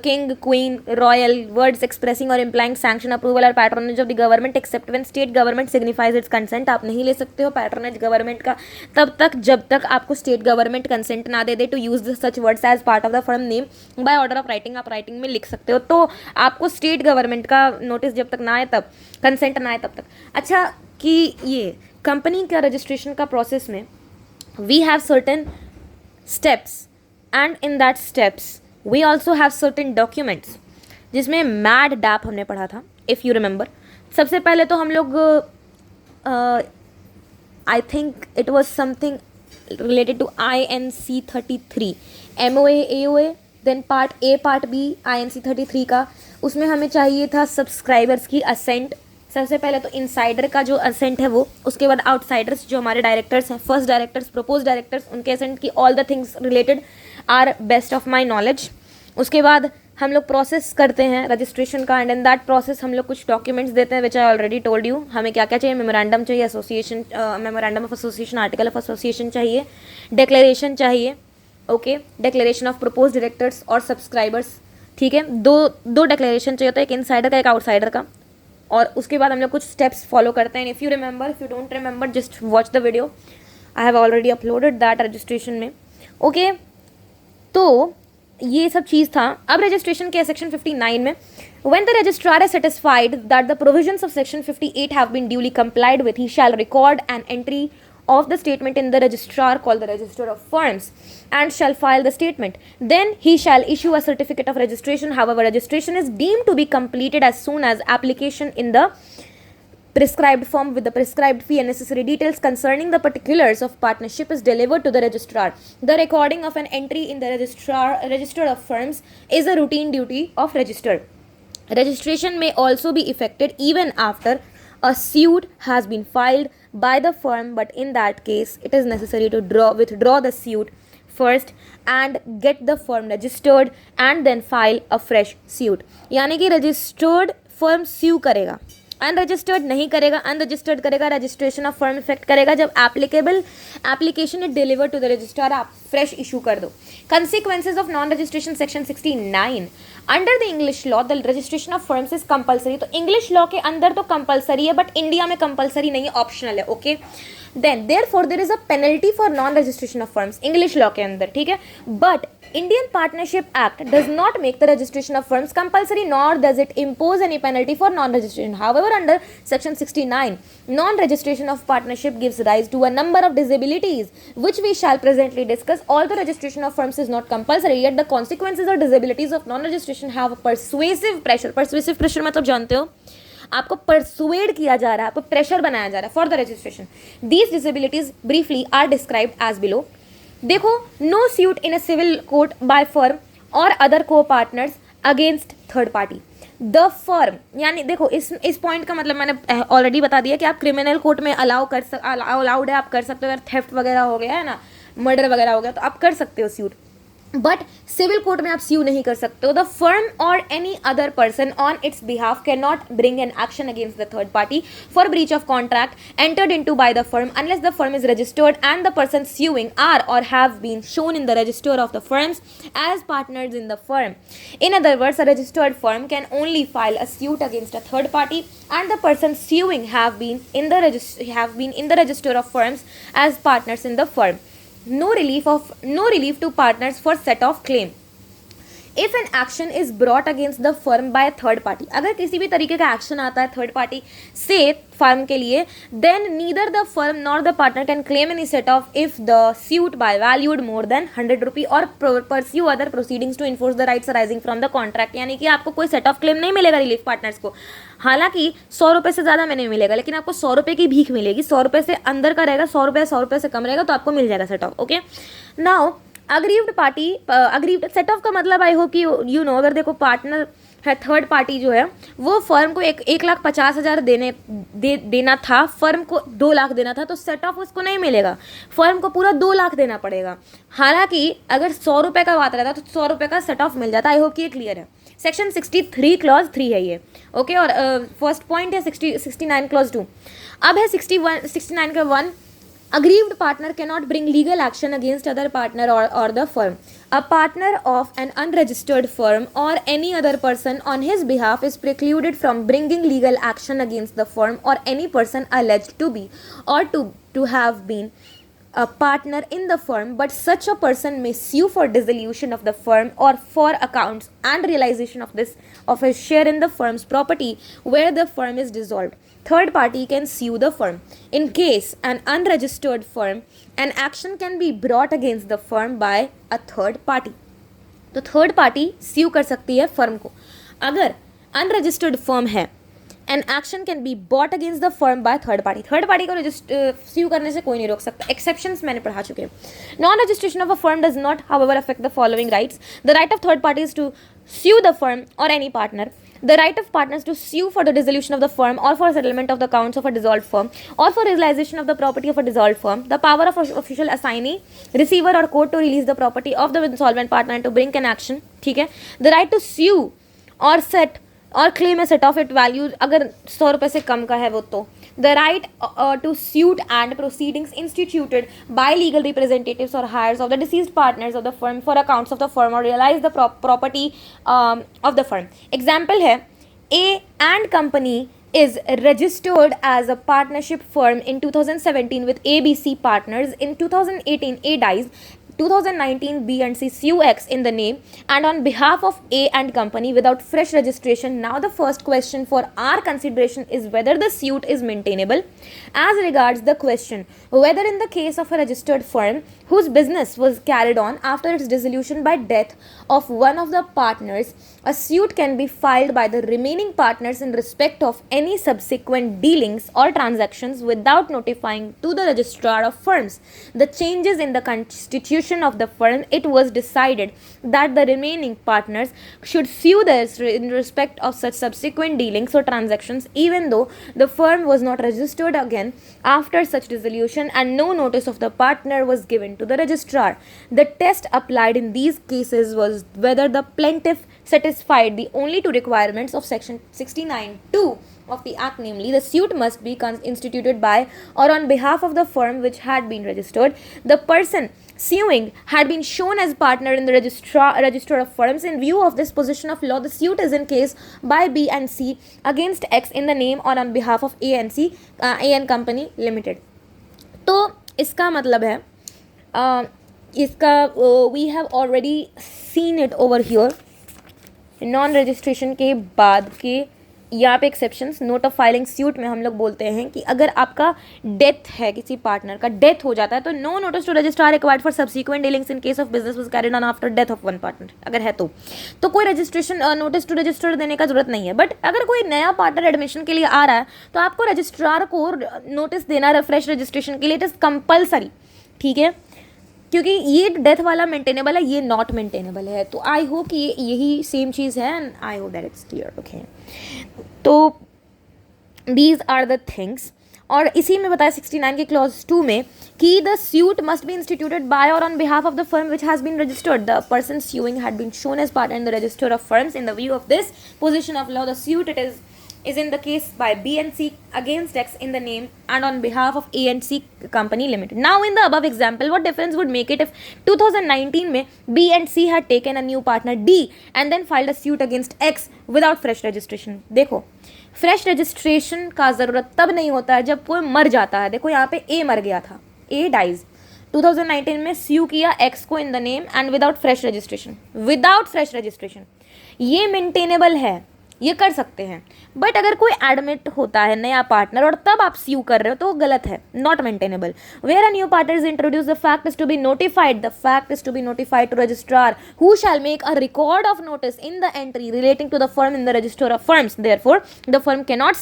king, queen, royal, words expressing or implying sanction, approval or patronage of the government except when state government signifies its consent। आप नहीं ले सकते हो patronage government का तब तक जब तक आपको स्टेट गवर्नमेंट कंसेंट ना दे दे to use such words as part of the firm name by order of writing. आप राइटिंग में लिख सकते हो, तो आपको स्टेट गवर्नमेंट का नोटिस जब तक ना आए, तब कंसेंट ना आए तब तक। अच्छा, कि ये कंपनी का रजिस्ट्रेशन का प्रोसेस में we have certain steps and in that steps we also have certain documents, जिसमें मैड डैप हमने पढ़ा था, इफ़ यू रिमेंबर। सबसे पहले तो हम लोग I think it was something related to INC 33 MOA AOA, then part A part B INC 33 का, उसमें हमें चाहिए था सब्सक्राइबर्स की असेंट। सबसे पहले तो इनसाइडर का जो असेंट है वो, उसके बाद आउटसाइडर्स जो हमारे डायरेक्टर्स हैं, फर्स्ट डायरेक्टर्स, प्रपोज डायरेक्टर्स, उनके असेंट की all the things related are best of my knowledge. उसके बाद हम लोग प्रोसेस करते हैं रजिस्ट्रेशन का, एंड इन दैट प्रोसेस हम लोग कुछ डॉक्यूमेंट्स देते हैं विच आई ऑलरेडी टोल्ड यू। हमें क्या क्या चाहिए, मेमोरेंडम चाहिए, association memorandum of association, article of association चाहिए, डिक्लेरेशन चाहिए, okay, declaration of propose directors और सब्सक्राइबर्स, ठीक है, दो डिक्लेरेशन चाहिए होता है, एक इनसाइडर का, एक आउटसाइडर का। और उसके बाद हम लोग कुछ स्टेप्स फॉलो करते हैं। If you remember, if you don't remember, just watch the video, I have already uploaded that registration में, ओके। तो ये सब चीज़ था। अब रजिस्ट्रेशन के सेक्शन 59 में, when the registrar is satisfied that the provisions of section 58 have been duly complied with, he shall record an entry of the statement in the registrar called the register of firms and shall file the statement. Then he shall issue a certificate of registration. However, registration is deemed to be completed as soon as application in the prescribed form with the prescribed fee and necessary details concerning the particulars of partnership is delivered to the registrar. The recording of an entry in the register of firms is a routine duty of register. Registration may also be effected even after a suit has been filed by the firm, but in that case it is necessary to withdraw the suit first and get the firm registered and then file a fresh suit. यानी कि registered firm sue करेगा, unregistered नहीं करेगा, unregistered करेगा, registration of firm effect करेगा जब applicable application is deliver to the registrar, आप fresh issue कर दो। Consequences of non registration section 69, under the English law the registration of firms is compulsory, तो इंग्लिश लॉ के अंदर तो कंपलसरी है बट इंडिया में कंपलसरी नहीं है, ऑप्शनल है. Okay, then therefore there is a penalty for non registration of firms, English law के अंदर, ठीक है. But Indian partnership act does not make the registration of firms compulsory nor does it impose any penalty for non registration. However under section 69 non registration of partnership gives rise to a number of disabilities which we shall presently discuss. Although registration of firms is not compulsory, yet the consequences or disabilities of non registration have a persuasive pressure. Persuasive pressure मतलब जानते हो, आपको persuade किया जा रहा है, आपको pressure बनाया जा रहा है for the registration. These disabilities briefly are described as below. देखो, no suit in a civil court by firm और अदर को partners against third party. The firm, यानी देखो इस पॉइंट का मतलब मैंने ऑलरेडी बता दिया कि आप क्रिमिनल कोर्ट में अलाउड है, आप कर सकते हो. अगर थेफ्ट वगैरह हो गया है ना, मर्डर वगैरह हो गया, तो आप कर सकते हो सूट, बट सिविल कोर्ट में आप स्यू नहीं कर सकते हो. द फर्म और any other person on its behalf can not bring an action against the third party for breach of contract entered into by the firm unless the firm is registered and the person suing are और have been shown in the register of the firms as partners in the firm. In other words, a registered firm can only file a suit against a third party and the person suing have been in the register of firms as partners in the firm. No relief to partners for set of claim. If an action is brought against the firm by a third party, अगर किसी भी तरीके का action आता है third party से firm के लिए, then neither the firm nor the partner can claim any set off if the suit by valued more than 100 rupee or pursue other proceedings to enforce the rights arising from the contract. यानी कि आपको कोई set off claim नहीं मिलेगा relief partners को. हालांकि 100 रुपये से ज़्यादा में नहीं मिलेगा, लेकिन आपको 100 रुपये की भीख मिलेगी. 100 रुपये से अंदर का रहेगा, 100 रुपये से कम रहेगा, तो आपको मिल जाएगा set of. Okay, now aggrieved party, aggrieved set of का मतलब आई होप कि यू नो, अगर देखो पार्टनर है, थर्ड पार्टी जो है वो फर्म को 1,50,000 देना था, फर्म को 2 लाख देना था, तो सेट ऑफ उसको नहीं मिलेगा, फर्म को पूरा 2 लाख देना पड़ेगा. हालांकि अगर 100 रुपये का बात रहता तो 100 रुपये का सेट ऑफ मिल जाता. आई होप कि ये क्लियर है. सेक्शन 63 क्लॉज 3 है ये. ओके, और फर्स्ट पॉइंट है 69 क्लॉज 2. अब है 69 का 1. Aggrieved partner cannot bring legal action against other partner or the firm. A partner of an unregistered firm or any other person on his behalf is precluded from bringing legal action against the firm or any person alleged to be or to have been a partner in the firm, but such a person may sue for dissolution of the firm or for accounts and realization of his share in the firm's property where the firm is dissolved. Third party can sue the firm. In case an unregistered firm, an action can be brought against the firm by a third party. तो third party स्यू कर सकती है firm को. अगर unregistered firm है, an action can be bought against the firm by third party. Third party को स्यू करने से कोई नहीं रोक सकता. एक्सेप्शंस मैंने पढ़ा चुके हैं. Non registration of a firm does not however affect the following rights. The right of third party is to sue the firm or any partner. The right of partners to sue for the dissolution of the firm or for settlement of the accounts of a dissolved firm or for realization of the property of a dissolved firm. The power of official assignee, receiver or court to release the property of the insolvent partner and to bring an action. ठीक है. The right to sue or set और claim है set off it value, अगर 100 रुपये से कम का है वो, तो the right to suit and proceedings instituted by legal representatives और heirs of the deceased partners of the firm for accounts of the firm और realise the property of the firm. Example है, A and company is registered as a partnership firm in 2017 with ABC Partners. In 2018, A dies. 2019, B and C sue X in the name and on behalf of A and company without fresh registration. Now the first question for our consideration is whether the suit is maintainable. As regards the question whether in the case of a registered firm whose business was carried on after its dissolution by death of one of the partners, a suit can be filed by the remaining partners in respect of any subsequent dealings or transactions without notifying to the registrar of firms the changes in the constitution of the firm. It was decided that the remaining partners should sue theirs in respect of such subsequent dealings or transactions even though the firm was not registered again after such dissolution and no notice of the partner was given to the registrar. The test applied in these cases was whether the plaintiff satisfied the only two requirements of section 69(2) of the act, namely the suit must be instituted by or on behalf of the firm which had been registered. The person suing had been shown as partner in the register of firms. In view of this position of law, the suit is in case by B and C against X in the name or on behalf of A and C, A and Company Limited. तो इसका मतलब है इसका we have already seen it over here. Non registration के बाद के यहाँ पे exceptions, note of filing suit में हम लोग बोलते हैं कि अगर आपका डेथ है, किसी पार्टनर का डेथ हो जाता है, तो no notice to registrar required for subsequent dealings in case of business was carried on after death of one partner. अगर है तो कोई रजिस्ट्रेशन नोटिस टू रजिस्टर देने का जरूरत नहीं है. बट अगर कोई नया पार्टनर एडमिशन के लिए आ रहा है तो आपको रजिस्ट्रार को नोटिस देना फ्रेश रजिस्ट्रेशन के लिए. It is compulsory. ठीक है, क्योंकि ये डेथ वाला मेंटेनेबल है, ये नॉट मेंटेनेबल है. तो आई होप कि यही सेम चीज़ है and I hope that it's clear. Okay, तो दीज आर द थिंग्स. और इसी में बताया 69 के क्लॉज 2 में कि the suit must be instituted by और on behalf of the firm which has been registered. The person suing had been shown as partner in the register of firms. In the view of this position of law, the suit is in the case by B and C against X in the name and on behalf of A and C Company Limited. Now in the above example, what difference would make it if 2019 में B and C had taken a new partner D and then filed a suit against X without fresh registration? देखो, fresh registration का ज़रूरत तब नहीं होता है जब कोई मर जाता है. देखो यहाँ पे A मर गया था, A डाइज. 2019 में स्यू किया X को in the name and without fresh registration. Without fresh registration ये मेंटेनेबल है, ये कर सकते हैं. बट अगर कोई एडमिट होता है नया पार्टनर और तब आप स्यू कर रहे हो तो गलत है, not maintainable. Where a new partner is introduce, the fact is to be notified. The fact is to be notified to registrar who shall make a record of notice in the entry relating to the firm in the register of firms. Therefore the firm can not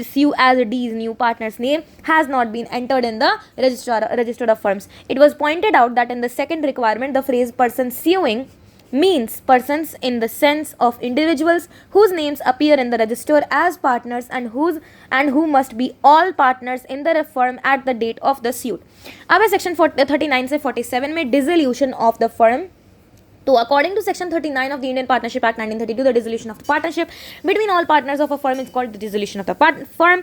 sue as D's new partner's name has not been entered in the register of firms. It was pointed out that in the second requirement, the phrase person suing means persons in the sense of individuals whose names appear in the register as partners and who must be all partners in the firm at the date of the suit. अब है section 39 से 47 में dissolution of the firm. So according to section 39 of the Indian Partnership Act 1932, the dissolution of the partnership between all partners of a firm is called the dissolution of the firm.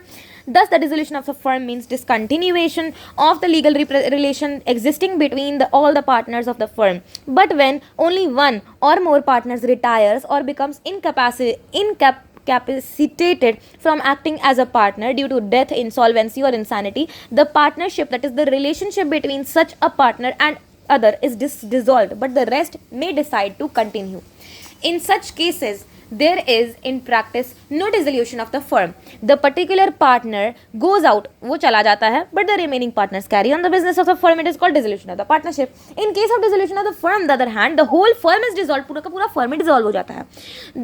Thus, the dissolution of the firm means discontinuation of the legal relation existing between all the partners of the firm. But when only one or more partners retires or becomes incapacitated from acting as a partner due to death, insolvency or insanity, the partnership, that is the relationship between such a partner and other, is dissolved, but the rest may decide to continue. In such cases, there is in practice no dissolution of the firm. The particular partner goes out, वो चला जाता है, but the remaining partners carry on the business of the firm. It is called dissolution of the partnership. In case of dissolution of the firm, on the other hand, the whole firm is dissolved. पूरा का पूरा firm ही dissolve हो जाता है.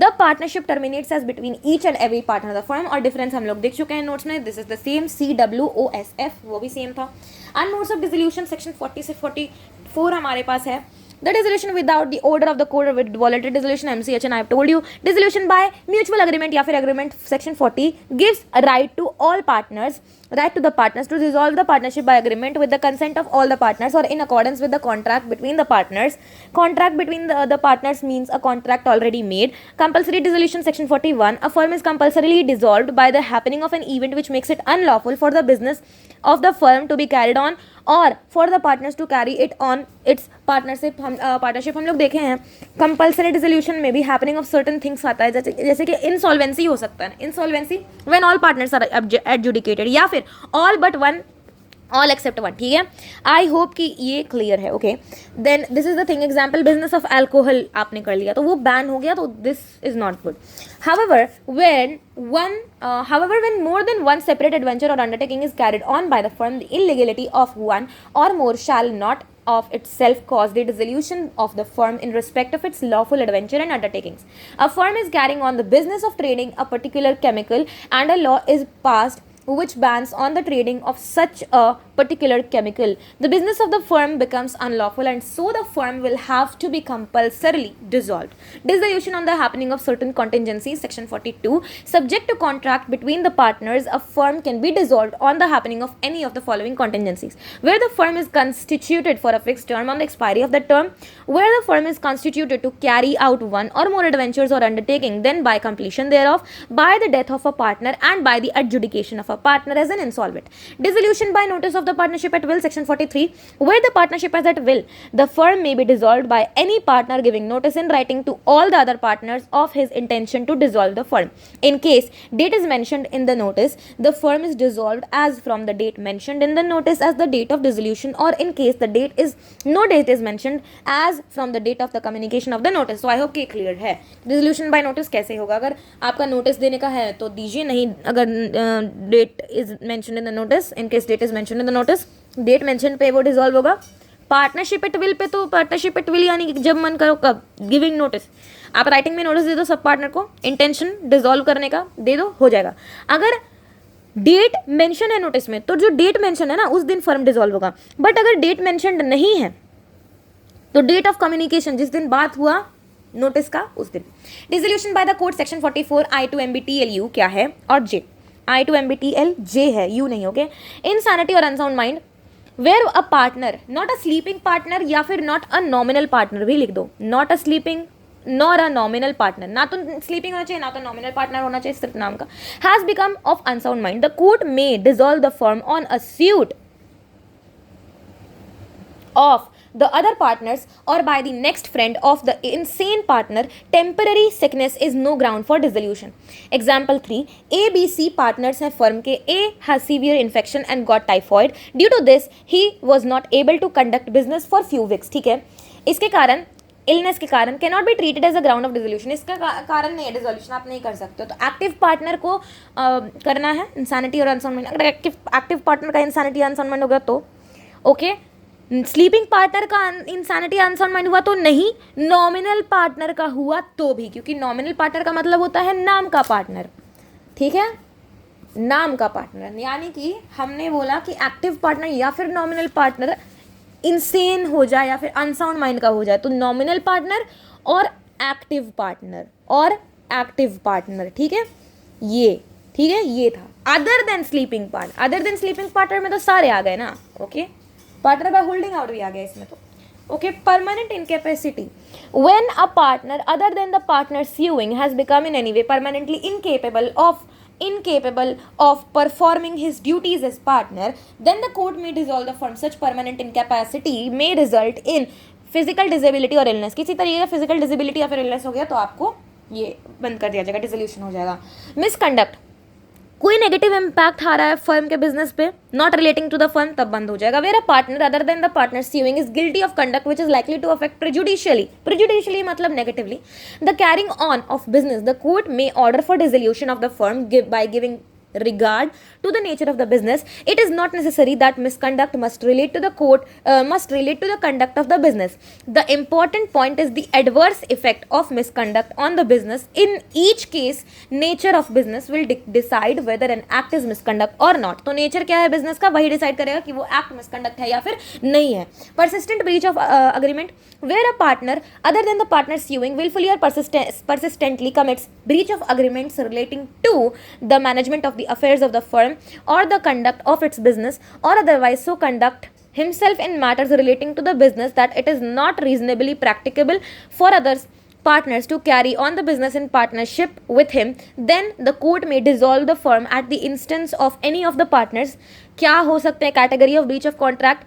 The partnership terminates as between each and every partner of the firm. और difference हम लोग देख चुके हैं notes में. This is the same CWOSF, वो भी same था. And modes of dissolution section 40 से 44 हमारे पास है. The dissolution without the order of the court, with voluntary dissolution, MCHN, I have told you. Dissolution by mutual agreement या फिर agreement, section 40 gives a right to all partners, right to the partners to dissolve the partnership by agreement with the consent of all the partners or in accordance with the contract between the partners. Contract between the partners means a contract already made. Compulsory dissolution, section 41. A firm is compulsorily dissolved by the happening of an event which makes it unlawful for the business of the firm to be carried on or for the partners to carry it on its partnership. हम लोग देखे हैं compulsory dissolution में भी happening of certain things आता है, जैसे कि इंसॉल्वेंसी हो सकता है. Insolvency when all partners are adjudicated या फिर all but one, all except one. ठीक है, आई होप कि ये क्लियर है. Okay, then this is the thing. Example, business of alcohol आपने कर लिया तो वो बैन हो गया, तो this is not good. However, when more than one separate adventure or undertaking is carried on by the firm, the illegality of one or more shall not of itself cause the dissolution of the firm in respect of its lawful adventure and undertakings. A firm is carrying on the business of trading a particular chemical and a law is passed which bans on the trading of such a particular chemical, the business of the firm becomes unlawful, and so the firm will have to be compulsorily dissolved. Dissolution on the happening of certain contingencies, section 42. Subject to contract between the partners, a firm can be dissolved on the happening of any of the following contingencies: where the firm is constituted for a fixed term, on the expiry of the term, where the firm is constituted to carry out one or more adventures or undertaking, then by completion thereof, by the death of a partner, and by the adjudication of a partner as an insolvent. Dissolution by notice of the partnership at will, section 43. Where the partnership is at will, the firm may be dissolved by any partner giving notice in writing to all the other partners of his intention to dissolve the firm. In case date is mentioned in the notice, the firm is dissolved as from the date mentioned in the notice as the date of dissolution, or in case the date is no date is mentioned as from the date of the communication of the notice. So I hope कि clear है. Dissolution by notice कैसे होगा? अगर आपका notice देने का है तो दीजिए, नहीं अगर date is mentioned in the notice, in case date is mentioned in the notice, date mentioned पे वो dissolve होगा. पार्टनरशिप एट विल पे तो पार्टनरशिप एट विल यानी कि जब मन करो कब, गिविंग नोटिस, आप राइटिंग में नोटिस दे दो सब पार्टनर को, इंटेंशन डिसॉल्व करने का दे दो, हो जाएगा. अगर डेट मेंशन है नोटिस में तो जो डेट मेंशन है ना उस दिन फर्म डिसॉल्व होगा. बट अगर डेट मेंशन नहीं है तो डेट ऑफ कम्युनिकेशन जिस दिन बात हुआ नोटिस का उस दिन. Dissolution by the court, section 44. आई टू MBTL U क्या है और J. I to MBTL J है, U नहीं. ओके. इनसैनिटी और unsound mind, where a partner, not a sleeping partner या फिर नॉट अ नॉमिनल पार्टनर भी लिख दो. Not a sleeping nor a nominal partner, ना तो स्लीपिंग होना चाहिए ना तो नॉमिनल पार्टनर होना चाहिए, सिर्फ नाम का. Has become of unsound mind, the court may dissolve the firm on a suit of the other partners or by the next friend of the insane partner. Temporary sickness is no ground for dissolution. Example 3. ABC partners हैं firm के. A has severe infection and got typhoid. Due to this, he was not able to conduct business for few weeks. ठीक है, इसके कारण illness के कारण can not be treated as a ground of dissolution. इसका कारण नहीं है डिसोल्यूशन, आप नहीं कर सकते हो. तो एक्टिव पार्टनर को करना है इंसानिटी और अनसाउंड माइंड. अगर एक्टिव पार्टनर का इंसानिटी अनसाउंड माइंड हो गया तो ओके. स्लीपिंग पार्टनर का इंसानिटी अनसाउंड माइंड हुआ तो नहीं. नॉमिनल पार्टनर का हुआ तो भी, क्योंकि नॉमिनल पार्टनर का मतलब होता है नाम का पार्टनर. ठीक है, नाम का पार्टनर. यानी कि हमने बोला कि एक्टिव पार्टनर या फिर नॉमिनल पार्टनर इंसेन हो जाए या फिर अनसाउंड माइंड का हो जाए तो नॉमिनल पार्टनर और एक्टिव पार्टनर ठीक है, ये ठीक है, ये था. अदर देन स्लीपिंग पार्टनर में तो सारे आ गए ना. Okay, partner by holding out भी आ गया इसमें तो. Okay. Permanent incapacity, when a partner other than the partner suing has become in any way permanently incapable of performing his duties as partner, then the court may dissolve the firm. Such permanent incapacity may result in physical disability और illness. किसी तरीके का physical disability या फिर illness हो गया तो आपको ये बंद कर दिया जाएगा, डिसोल्यूशन हो जाएगा. मिसकंडक्ट, कोई नेगेटिव इम्पैक्ट आ रहा है फर्म के बिजनेस पे, not relating to the firm, तब बंद हो जाएगा. Where a partner other than the partner suing is guilty of conduct which is likely to affect prejudicially मतलब negatively the carrying on of business, the court may order for dissolution of the firm by giving regard to the nature of the business. It is not necessary that misconduct must relate to the conduct of the business. The important point is the adverse effect of misconduct on the business. In each case, nature of business will decide whether an act is misconduct or not. तो nature क्या है business का, वही decide करेगा कि वो act misconduct है या फिर नहीं है. Persistent breach of agreement, where a partner other than the partner suing willfully or persistently commits breach of agreements relating to the management of the affairs of the firm or the conduct of its business, or otherwise so conduct himself in matters relating to the business that it is not reasonably practicable for others partners to carry on the business in partnership with him, then the court may dissolve the firm at the instance of any of the partners. क्या हो सकते हैं category of breach of contract?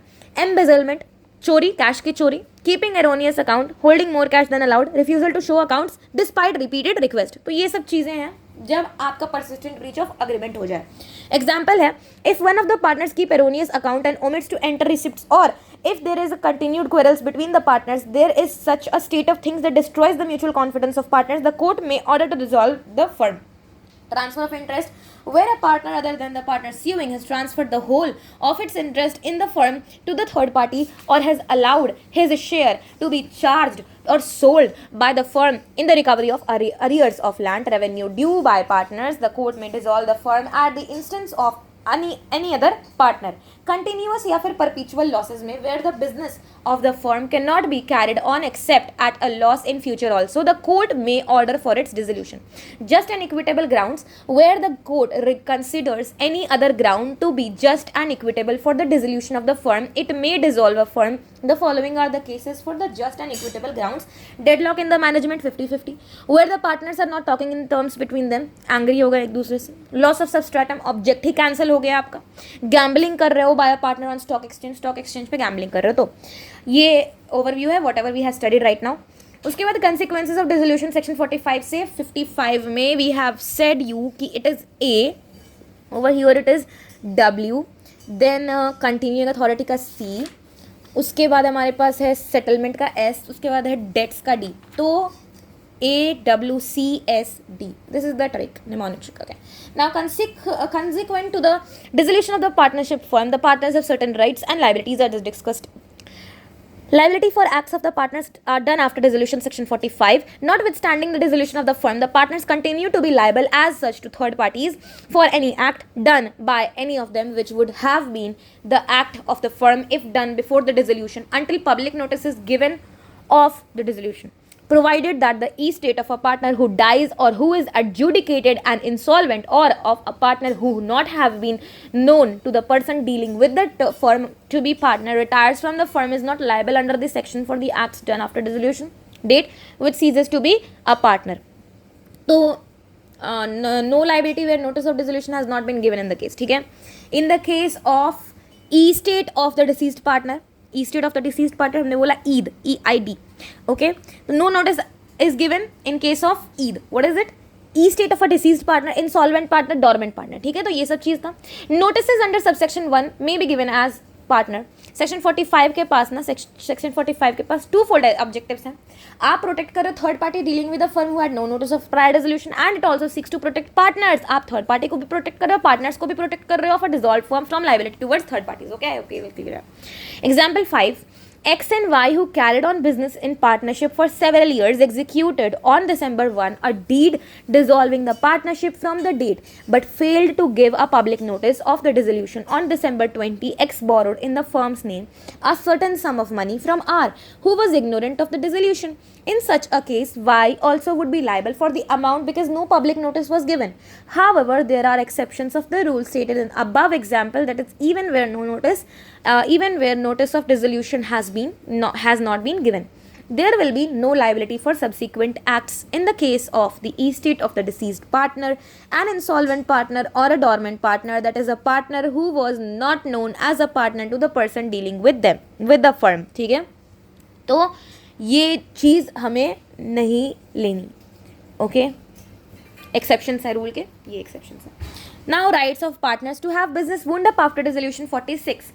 Embezzlement, चोरी, cash की चोरी, keeping erroneous account, holding more cash than allowed, refusal to show accounts despite repeated request. तो ये सब चीजें हैं जब आपका परसिस्टेंट ब्रीच ऑफ अग्रीमेंट हो जाए. एग्जाम्पल है, if one of the partners keep erroneous account and omits to enter receipts, और if there is a continued quarrels between the partners, there is such a state of things that destroys the mutual confidence of partners, the court may order to dissolve the firm. Transfer of interest, where a partner other than the partner suing has transferred the whole of its interest in the firm to the third party, or has allowed his share to be charged or sold by the firm in the recovery of arrears of land revenue due by partners, the court may dissolve the firm at the instance of any other partner. Continuous या फिर perpetual losses में where the business of the firm cannot be carried on except at a loss in future also, the court may order for its dissolution. Just and equitable grounds where the court considers any other ground to be just and equitable for the dissolution of the firm, it may dissolve a firm. The following are the cases for the just and equitable grounds: deadlock in the management 50-50, where the partners are not talking in terms between them, angry हो गए एक दूसरे से, loss of substratum, object he cancel हो गया आपका, gambling कर रहे हो by a partner on stock exchange पे gambling कर रहे हो. तो ये overview है whatever we have studied right now. उसके बाद consequences of dissolution section 45 से 55 में we have said you कि it is A, over here it is W, then continuing authority का C, उसके बाद हमारे पास है सेटलमेंट का S, उसके बाद है डेट्स का D. तो AWCSD. This is the trick, mnemonic trick. Okay. Now, consequent to the dissolution of the partnership firm, the partners have certain rights and liabilities as discussed. Liability for acts of the partners are done after dissolution section 45. Notwithstanding the dissolution of the firm, the partners continue to be liable as such to third parties for any act done by any of them which would have been the act of the firm if done before the dissolution until public notice is given of the dissolution, provided that the estate of a partner who dies or who is adjudicated an insolvent or of a partner who not have been known to the person dealing with the firm to be partner retires from the firm is not liable under this section for the acts done after dissolution date which ceases to be a partner. So no liability where notice of dissolution has not been given in the case. ठीक है. In the case of estate of the deceased partner, estate of the deceased partner हमने बोला EID, EID. Okay, no notice is given in case of EID. What is it? Estate of a deceased partner, insolvent partner, dormant partner. ठीक है, तो ये सब चीज़ था. Notices under subsection 1 may be given as partner. Section 45 के पास ना section 45 के पास to fold objectives हैं. आप प्रोटेक्ट कर रहे हो third party dealing with the firm who had no notice of prior dissolution and it also seeks to protect partners. आप third party को भी प्रोटेक्ट कर रहे हो, पार्टनर्स को भी प्रोटेक्ट कर रहे हो of a dissolve firm from liability towards third parties. Okay okay clear. Example 5. X and Y, who carried on business in partnership for several years, executed on December 1 a deed dissolving the partnership from the date, but failed to give a public notice of the dissolution. On December 20, X borrowed in the firm's name a certain sum of money from R, who was ignorant of the dissolution. In such a case, Y also would be liable for the amount because no public notice was given. However, there are exceptions of the rule stated in above example, that is even where notice of dissolution has not been given. There will be no liability for subsequent acts in the case of the estate of the deceased partner, an insolvent partner or a dormant partner, that is a partner who was not known as a partner to the person dealing with the firm. ठीक है, तो ये चीज़ हमें नहीं लेनी. Okay, exceptions है rule के, ये एक्सेप्शंस है. Now, rights of partners to have business wound up after dissolution 46.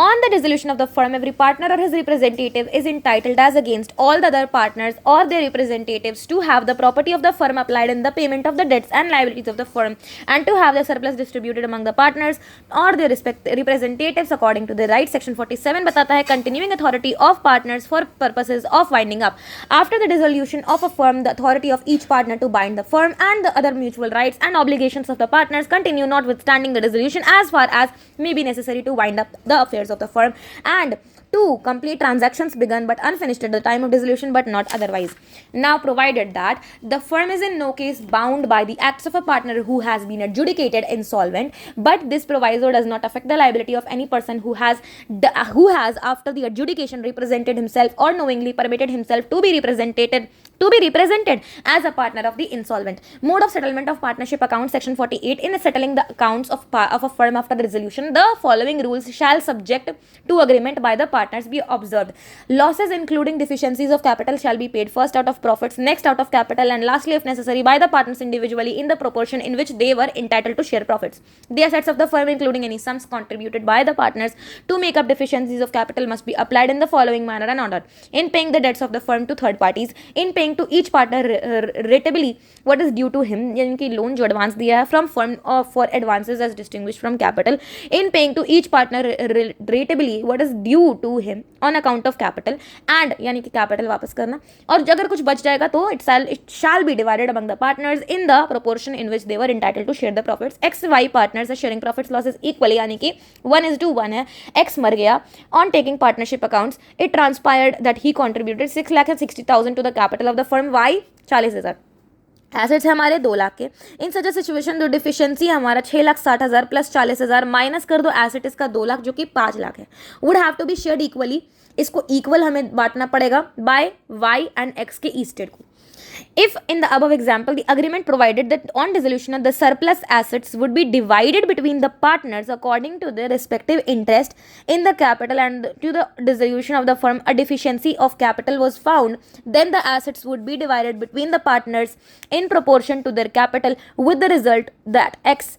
On the dissolution of the firm, every partner or his representative is entitled as against all the other partners or their representatives to have the property of the firm applied in the payment of the debts and liabilities of the firm, and to have the surplus distributed among the partners or their respective representatives according to their rights. Section 47 बताता है continuing authority of partners for purposes of winding up. After the dissolution of a firm, the authority of each partner to bind the firm and the other mutual rights and obligations of the partners continue notwithstanding the dissolution as far as may be necessary to wind up the affairs of the firm and to complete transactions begun but unfinished at the time of dissolution but not otherwise. Now, provided that the firm is in no case bound by the acts of a partner who has been adjudicated insolvent, but this proviso does not affect the liability of any person who has after the adjudication represented himself or knowingly permitted himself to be represented as a partner of the insolvent. Mode of settlement of partnership accounts. Section 48. In settling the accounts of a firm after the dissolution, the following rules shall subject to agreement by the partners be observed. Losses including deficiencies of capital shall be paid first out of profits, next out of capital, and lastly if necessary by the partners individually in the proportion in which they were entitled to share profits. The assets of the firm including any sums contributed by the partners to make up deficiencies of capital must be applied in the following manner and order. In paying the debts of the firm to third parties, in paying to each partner ratably what is due to him, यानी कि loan जो advance दिया है from firm for advances as distinguished from capital, in paying to each partner ratably what is due to to him on account of capital and, यानी कि capital वापस करना, और अगर कुछ बच जाएगा तो it shall be divided among the partners in the proportion in which they were entitled to share the profits. X Y partners are sharing profits losses equally, यानी कि 1:1 है. एक्स मर गया. On taking partnership accounts it transpired that he contributed 6,60,000 to the capital of the firm. Y 40,000. Assets है हमारे 2 लाख के. इन सच a situation दो deficiency हमारा 6,60,000 प्लस 40,000 माइनस कर दो एसेट इसका 2 लाख जो कि 5 लाख है. Would have to be shared equally. इसको इक्वल हमें बांटना पड़ेगा बाय वाई एंड एक्स के ईस्टेड को. If in the above example the agreement provided that on dissolution of the surplus assets would be divided between the partners according to their respective interest in the capital and to the dissolution of the firm a deficiency of capital was found, then the assets would be divided between the partners in proportion to their capital with the result that X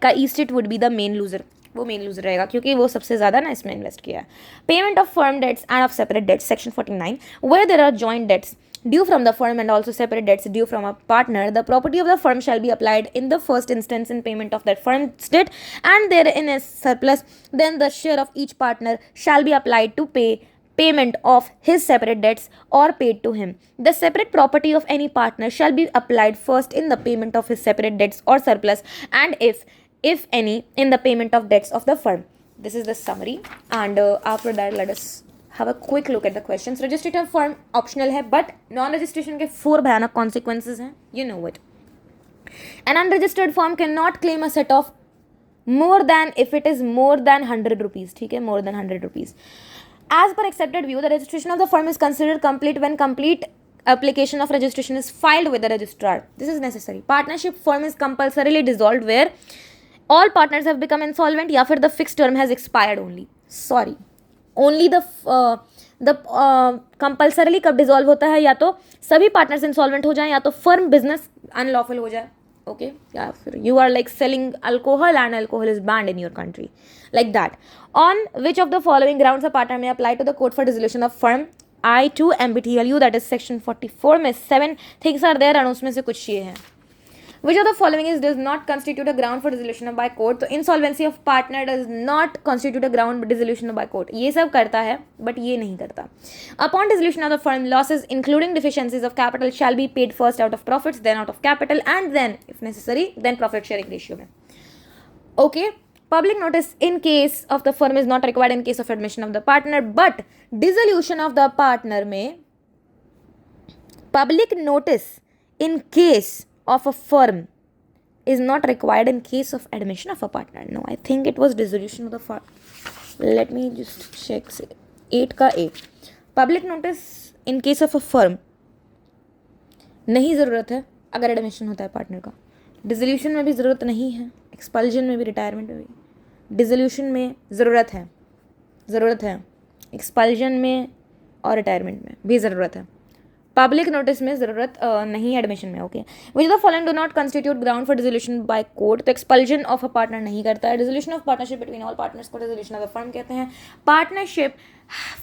का estate would be the main loser. वो main loser रहेगा क्योंकि वो सबसे ज़्यादा ना इसमें invest किया है. Payment of firm debts and of separate debts section 49 where there are joint debts due from the firm and also separate debts due from a partner, the property of the firm shall be applied in the first instance in payment of that firm's debt, and therein is surplus, then the share of each partner shall be applied to payment of his separate debts or paid to him. The separate property of any partner shall be applied first in the payment of his separate debts or surplus, and if any in the payment of debts of the firm. This is the summary, and after that let us have a quick look at the questions. Registered firm optional है, but non-registration के 4 भयानक consequences हैं. You know it. An unregistered firm cannot claim a set of more than if it is more than 100 rupees. ठीक है, more than 100 rupees. As per accepted view, the registration of the firm is considered complete when complete application of registration is filed with the registrar. This is necessary. Partnership firm is compulsorily dissolved where all partners have become insolvent या फिर the fixed term has expired only. Sorry. Only the compulsorily कब dissolve होता है, या तो सभी partners insolvent हो जाएं या तो फर्म बिजनेस अनलॉफुल हो जाए. ओके, या फिर you are like selling alcohol and alcohol is banned in your country, like that. On which of the following grounds a partner may apply to the court for dissolution of firm. I2 MBTLU, that is section 44 में 7 things are there, और उसमें से कुछ ये हैं. Which of the following is does not constitute a ground for dissolution by court? तो insolvency of partner does not constitute a ground for dissolution by court. ये सब करता है but ये नहीं करता. Upon dissolution of the firm, losses including deficiencies of capital shall be paid first out of profits, then out of capital, and then if necessary then profit sharing ratio में. Okay. Public notice in case of the firm is not required in case of admission of the partner, but dissolution of the partner में public notice in case of a firm is not required in case of admission of a partner. No, I think it was dissolution of the firm. Let me just check. 8 का 8. Public notice in case of a firm नहीं ज़रूरत है अगर admission होता है partner का. Dissolution में भी ज़रूरत नहीं है, एक्सपल्जन में भी, रिटायरमेंट में भी. डिसोल्यूशन में ज़रूरत है, एक्सपल्जन में और रिटायरमेंट में भी ज़रूरत है. पब्लिक नोटिस में ज़रूरत नहीं, एडमिशन में. Okay. Which the following do not constitute ground for dissolution by court. तो एक्सपल्जन ऑफ अ पार्टनर नहीं करता है. Dissolution of partnership between all partners को डिसोल्यूशन ऑफ द फर्म कहते हैं. Partnership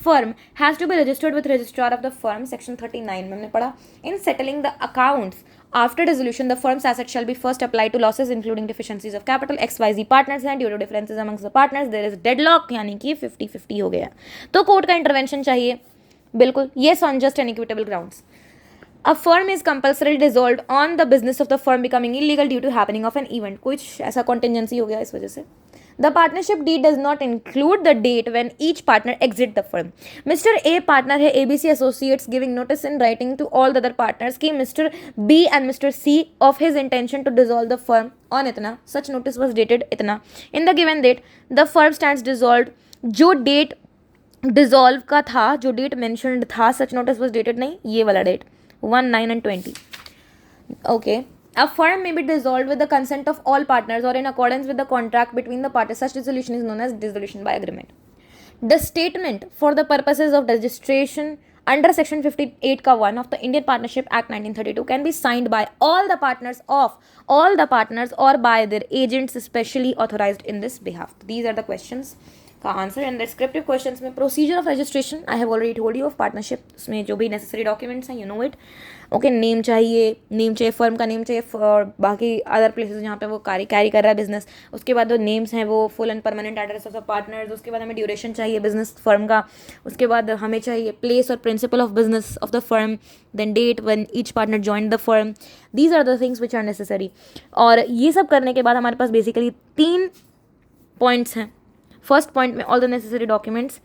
firm has to be registered with registrar of the firm, section 39 में हमने पढ़ा. In settling the accounts after dissolution the firm's assets shall be first applied to losses including deficiencies of capital. XYZ partners हैं, due to differences amongst the partners there is deadlock, यानी कि 50-50 हो गया. तो court का intervention चाहिए. बिल्कुल. yes on just and equitable grounds. A firm is compulsorily dissolved on the business of the firm becoming illegal due to happening of an event. कुछ ऐसा contingency हो गया इस वजह से. The partnership deed does not include the date when each partner exit the firm. Mr. A partner है ABC Associates giving notice in writing to all the other partners कि Mr. B and Mr. C of his intention to dissolve the firm on इतना. Such notice was dated इतना. In the given date, the firm stands dissolved. जो date dissolve का था, जो date mentioned था, such notice was dated नहीं, ये वाला date 1, 9 and 20. Okay. A firm may be dissolved with the consent of all partners or in accordance with the contract between the parties. Such dissolution is known as dissolution by agreement. The statement for the purposes of registration under section 58 का 1 of the Indian Partnership Act 1932 can be signed by all the partners or by their agents specially authorized in this behalf. These are the questions का answer. And descriptive questions में procedure of registration I have already told you of partnership, उसमें जो भी necessary documents हैं you know it. Okay, name चाहिए firm का name चाहिए और बाकी अदर प्लेसेस जहाँ पे वो कैरी कर रहा है बिजनेस। उसके बाद जो नेम्स हैं वो full and permanent address of the partners. उसके बाद हमें ड्यूरेशन चाहिए बिजनेस फर्म का। उसके बाद हमें चाहिए प्लेस और principal of business of the firm, then date when each partner join the firm. These are the things which are necessary. और ये सब करने के बाद हमारे पास बेसिकली 3 पॉइंट्स हैं। फर्स्ट पॉइंट में all the necessary documents,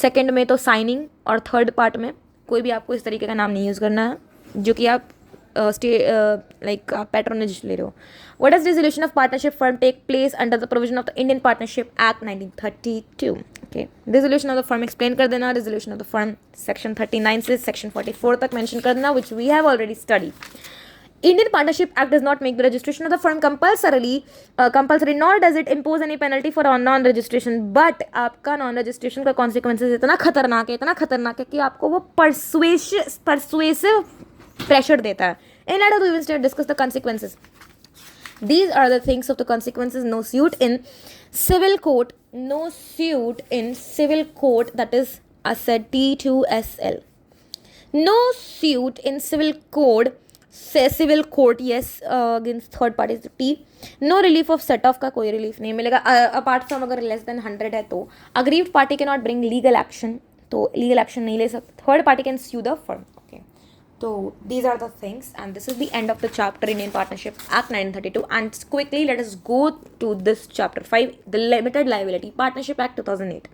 second में तो साइनिंग, और थर्ड पार्ट में कोई भी आपको इस तरीके का नाम नहीं यूज़ करना है जो कि आप लाइक आप पैट्रोनेज ले रहे हो। What is dissolution of partnership firm take place under the provision of the Indian partnership act 1932। Okay, dissolution of the firm explain कर देना। Dissolution of the firm section 39 से सेक्शन 44 तक मेंशन कर देना, which we have already study. Indian Partnership Act does not make the registration of the firm compulsory, nor does it impose any penalty for non-registration. But आपका non-registration का consequences इतना खतरनाक है कि आपको वो persuasive pressure देता है. In order to even discuss the consequences, these are the things of the consequences. No suit in civil court, that is said T2SL. No suit in civil court, yes, against third parties, T. No relief of set off का कोई relief नहीं मिलेगा apart from अगर less than 100 है तो aggrieved party cannot bring legal action, तो legal action नहीं ले सकते. Third party can sue the firm. Okay, so these are the things, and this is the end of the chapter Indian Partnership Act 1932. And quickly let us go to this chapter 5, the Limited Liability Partnership Act 2008.